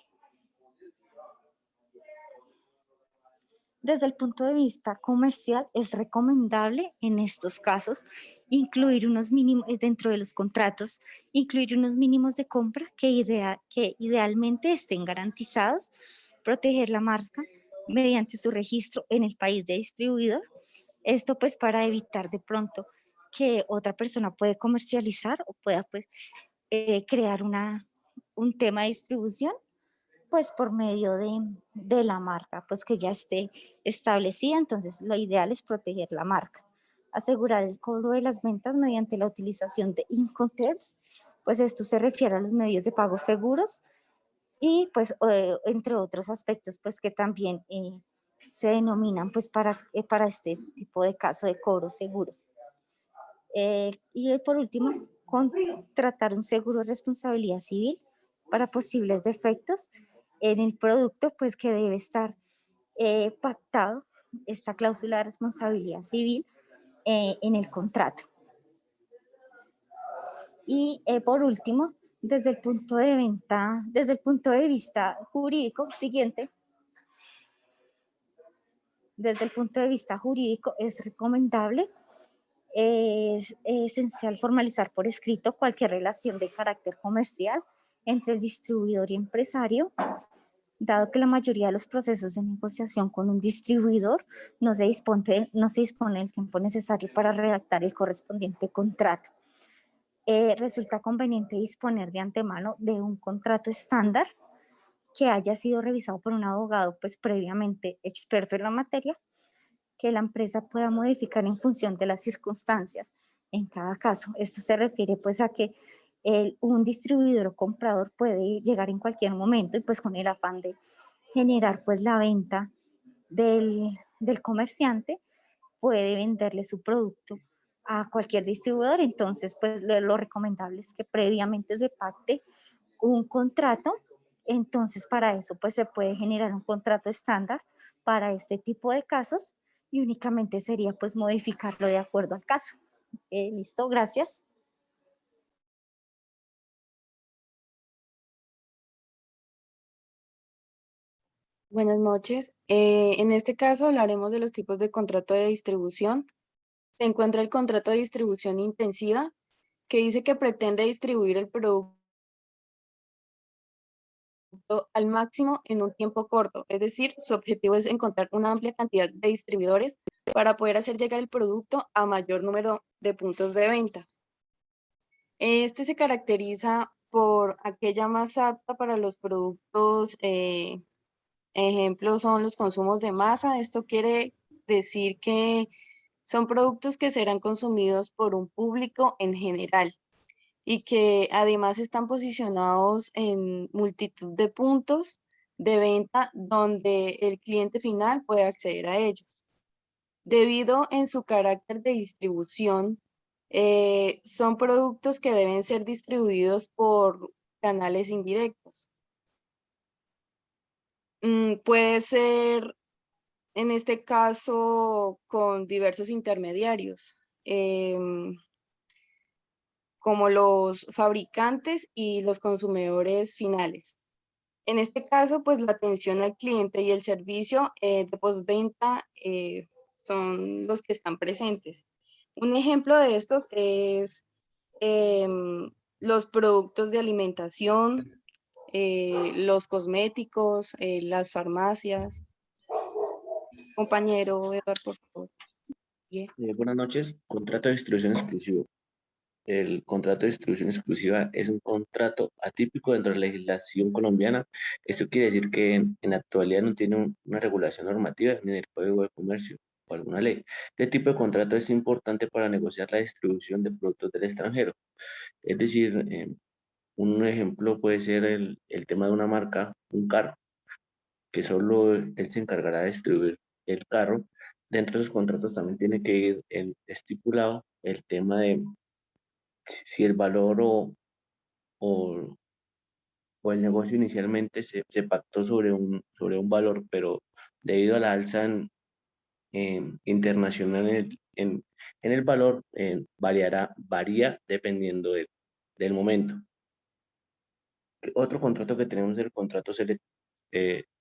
Desde el punto de vista comercial, es recomendable en estos casos incluir unos mínimos dentro de los contratos, incluir unos mínimos de compra que idealmente estén garantizados, proteger la marca mediante su registro en el país de distribuidor. Esto pues para evitar de pronto que otra persona pueda comercializar o pueda pues, crear un tema de distribución pues por medio de la marca, pues que ya esté establecida. Entonces lo ideal es proteger la marca. Asegurar el cobro de las ventas mediante la utilización de Incoterms, pues esto se refiere a los medios de pago seguros y pues entre otros aspectos pues que también se denominan pues para este tipo de caso de cobro seguro. Y por último, contratar un seguro de responsabilidad civil para posibles defectos en el producto, pues que debe estar pactado esta cláusula de responsabilidad civil en el contrato. Y por último, desde el punto de vista jurídico, siguiente. Desde el punto de vista jurídico es recomendable es esencial formalizar por escrito cualquier relación de carácter comercial entre el distribuidor y empresario, dado que la mayoría de los procesos de negociación con un distribuidor no se dispone del tiempo necesario para redactar el correspondiente contrato. Resulta conveniente disponer de antemano de un contrato estándar que haya sido revisado por un abogado pues previamente experto en la materia, que la empresa pueda modificar en función de las circunstancias en cada caso. Esto se refiere pues a que un distribuidor o comprador puede llegar en cualquier momento y pues con el afán de generar pues la venta del comerciante, puede venderle su producto a cualquier distribuidor. Entonces pues lo recomendable es que previamente se pacte un contrato. Entonces para eso pues se puede generar un contrato estándar para este tipo de casos y únicamente sería pues modificarlo de acuerdo al caso. Listo, gracias. Buenas noches. En este caso hablaremos de los tipos de contrato de distribución. Se encuentra el contrato de distribución intensiva, que dice que pretende distribuir el producto al máximo en un tiempo corto. Es decir, su objetivo es encontrar una amplia cantidad de distribuidores para poder hacer llegar el producto a mayor número de puntos de venta. Este se caracteriza por aquella más apta para los productos. Ejemplos son los consumos de masa. Esto quiere decir que son productos que serán consumidos por un público en general y que además están posicionados en multitud de puntos de venta donde el cliente final puede acceder a ellos. Debido en su carácter de distribución, son productos que deben ser distribuidos por canales indirectos. Puede ser, en este caso, con diversos intermediarios, como los fabricantes y los consumidores finales. En este caso, pues la atención al cliente y el servicio de postventa son los que están presentes. Un ejemplo de estos es los productos de alimentación, los cosméticos, las farmacias. Compañero Eduardo, por favor. Buenas noches. Contrato de distribución exclusivo. El contrato de distribución exclusiva es un contrato atípico dentro de la legislación colombiana. Esto quiere decir que en la actualidad no tiene una regulación normativa ni en el Código de Comercio o alguna ley. Este tipo de contrato es importante para negociar la distribución de productos del extranjero. Es decir, un ejemplo puede ser el tema de una marca, un carro, que solo él se encargará de distribuir el carro. Dentro de los contratos también tiene que ir estipulado el tema de si el valor o el negocio inicialmente se pactó sobre un valor, pero debido a la alza internacional en el valor, varía dependiendo del momento. Otro contrato que tenemos es el contrato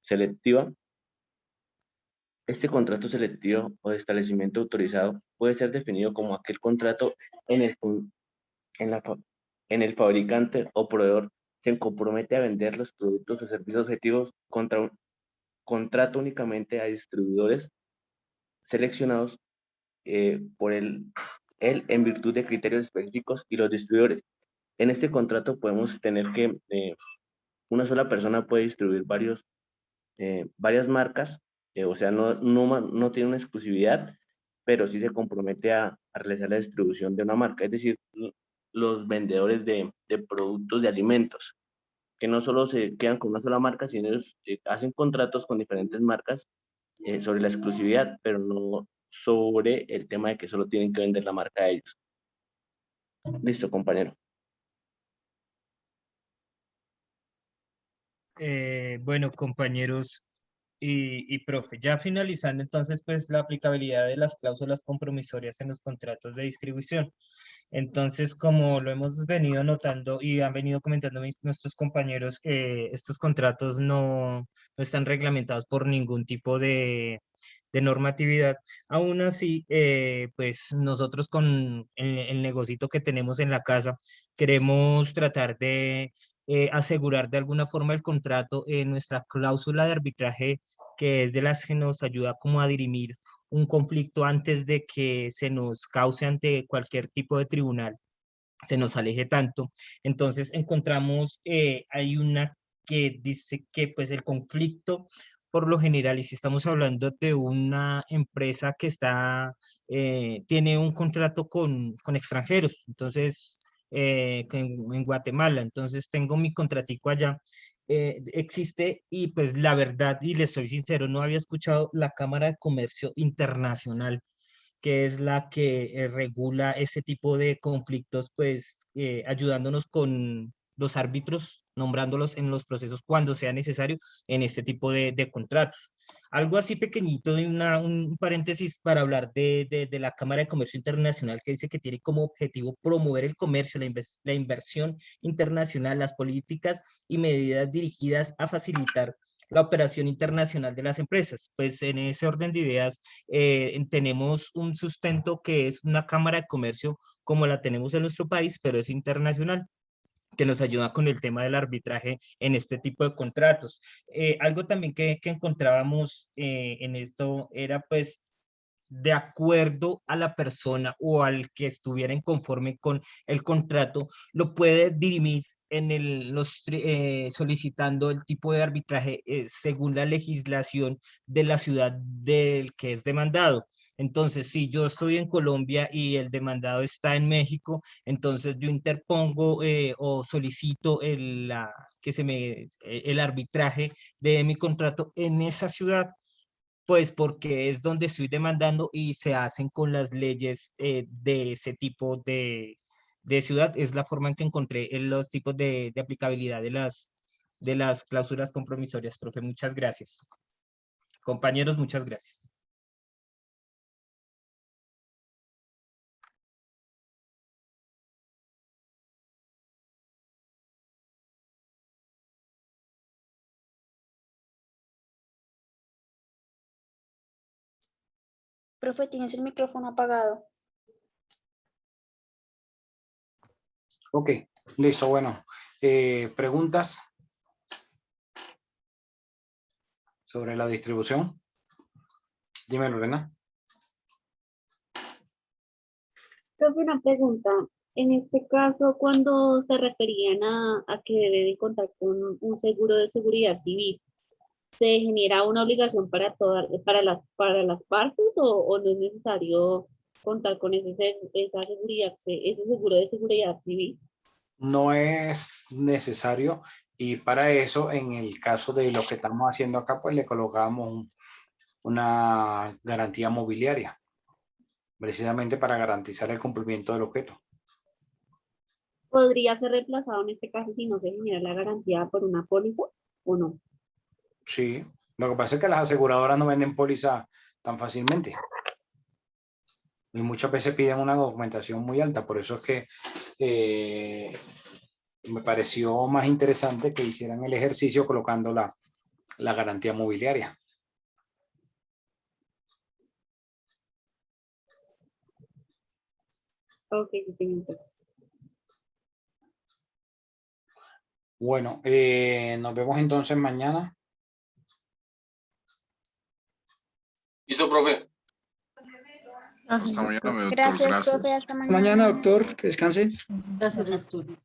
selectivo. Este contrato selectivo o de establecimiento autorizado puede ser definido como aquel contrato en el fabricante o proveedor se compromete a vender los productos o servicios objetivos contra un contrato únicamente a distribuidores seleccionados por él en virtud de criterios específicos y los distribuidores. En este contrato podemos tener que una sola persona puede distribuir varias marcas, o sea, no tiene una exclusividad, pero sí se compromete a realizar la distribución de una marca, es decir, los vendedores de productos de alimentos, que no solo se quedan con una sola marca, sino ellos hacen contratos con diferentes marcas sobre la exclusividad, pero no sobre el tema de que solo tienen que vender la marca a ellos. Listo, compañero. Bueno, compañeros y profe, ya finalizando entonces pues la aplicabilidad de las cláusulas compromisorias en los contratos de distribución. Entonces, como lo hemos venido notando y han venido comentando nuestros compañeros, estos contratos no están reglamentados por ningún tipo de normatividad. Aún así, pues nosotros con el negocito que tenemos en la casa, queremos tratar de asegurar de alguna forma el contrato en nuestra cláusula de arbitraje, que es de las que nos ayuda como a dirimir un conflicto antes de que se nos cause ante cualquier tipo de tribunal, se nos aleje tanto. Entonces encontramos, hay una que dice que pues el conflicto por lo general, y si estamos hablando de una empresa que tiene un contrato con extranjeros, entonces en Guatemala, entonces tengo mi contratico allá, existe, y pues la verdad, y les soy sincero, no había escuchado la Cámara de Comercio Internacional, que es la que regula ese tipo de conflictos, pues ayudándonos con los árbitros, nombrándolos en los procesos cuando sea necesario en este tipo de contratos. Algo así pequeñito, de un paréntesis para hablar de la Cámara de Comercio Internacional, que dice que tiene como objetivo promover el comercio, la inversión internacional, las políticas y medidas dirigidas a facilitar la operación internacional de las empresas. Pues en ese orden de ideas, tenemos un sustento que es una Cámara de Comercio como la tenemos en nuestro país, pero es internacional, que nos ayuda con el tema del arbitraje en este tipo de contratos. Algo también que encontrábamos en esto era pues de acuerdo a la persona o al que estuviera inconforme con el contrato, lo puede dirimir solicitando el tipo de arbitraje según la legislación de la ciudad del que es demandado. Entonces, si yo estoy en Colombia y el demandado está en México, entonces yo interpongo o solicito el arbitraje de mi contrato en esa ciudad, pues porque es donde estoy demandando y se hacen con las leyes de ese tipo de ciudad. Es la forma en que encontré los tipos de aplicabilidad de las cláusulas compromisorias. Profe, muchas gracias. Compañeros, muchas gracias. Profe, tienes el micrófono apagado. Ok, listo, bueno. ¿Preguntas sobre la distribución? Dime, Lorena. Profe, una pregunta. En este caso, cuando se referían a que deben contar con un seguro de seguridad civil, ¿se genera una obligación para las partes o no es necesario contar con esa seguridad, ese seguro de seguridad civil? No es necesario, y para eso, en el caso de lo que estamos haciendo acá, pues le colocamos una garantía mobiliaria, precisamente para garantizar el cumplimiento del objeto. ¿Podría ser reemplazado en este caso si no se genera la garantía por una póliza o no? Sí, lo que pasa es que las aseguradoras no venden póliza tan fácilmente. Y muchas veces piden una documentación muy alta, por eso es que me pareció más interesante que hicieran el ejercicio colocando la garantía mobiliaria. Ok, sí, señor. Bueno, nos vemos entonces mañana. Listo, profe. Ajá. Hasta mañana, doctor. Gracias, profe. Hasta mañana. Mañana, doctor, que descanse. Gracias, doctor.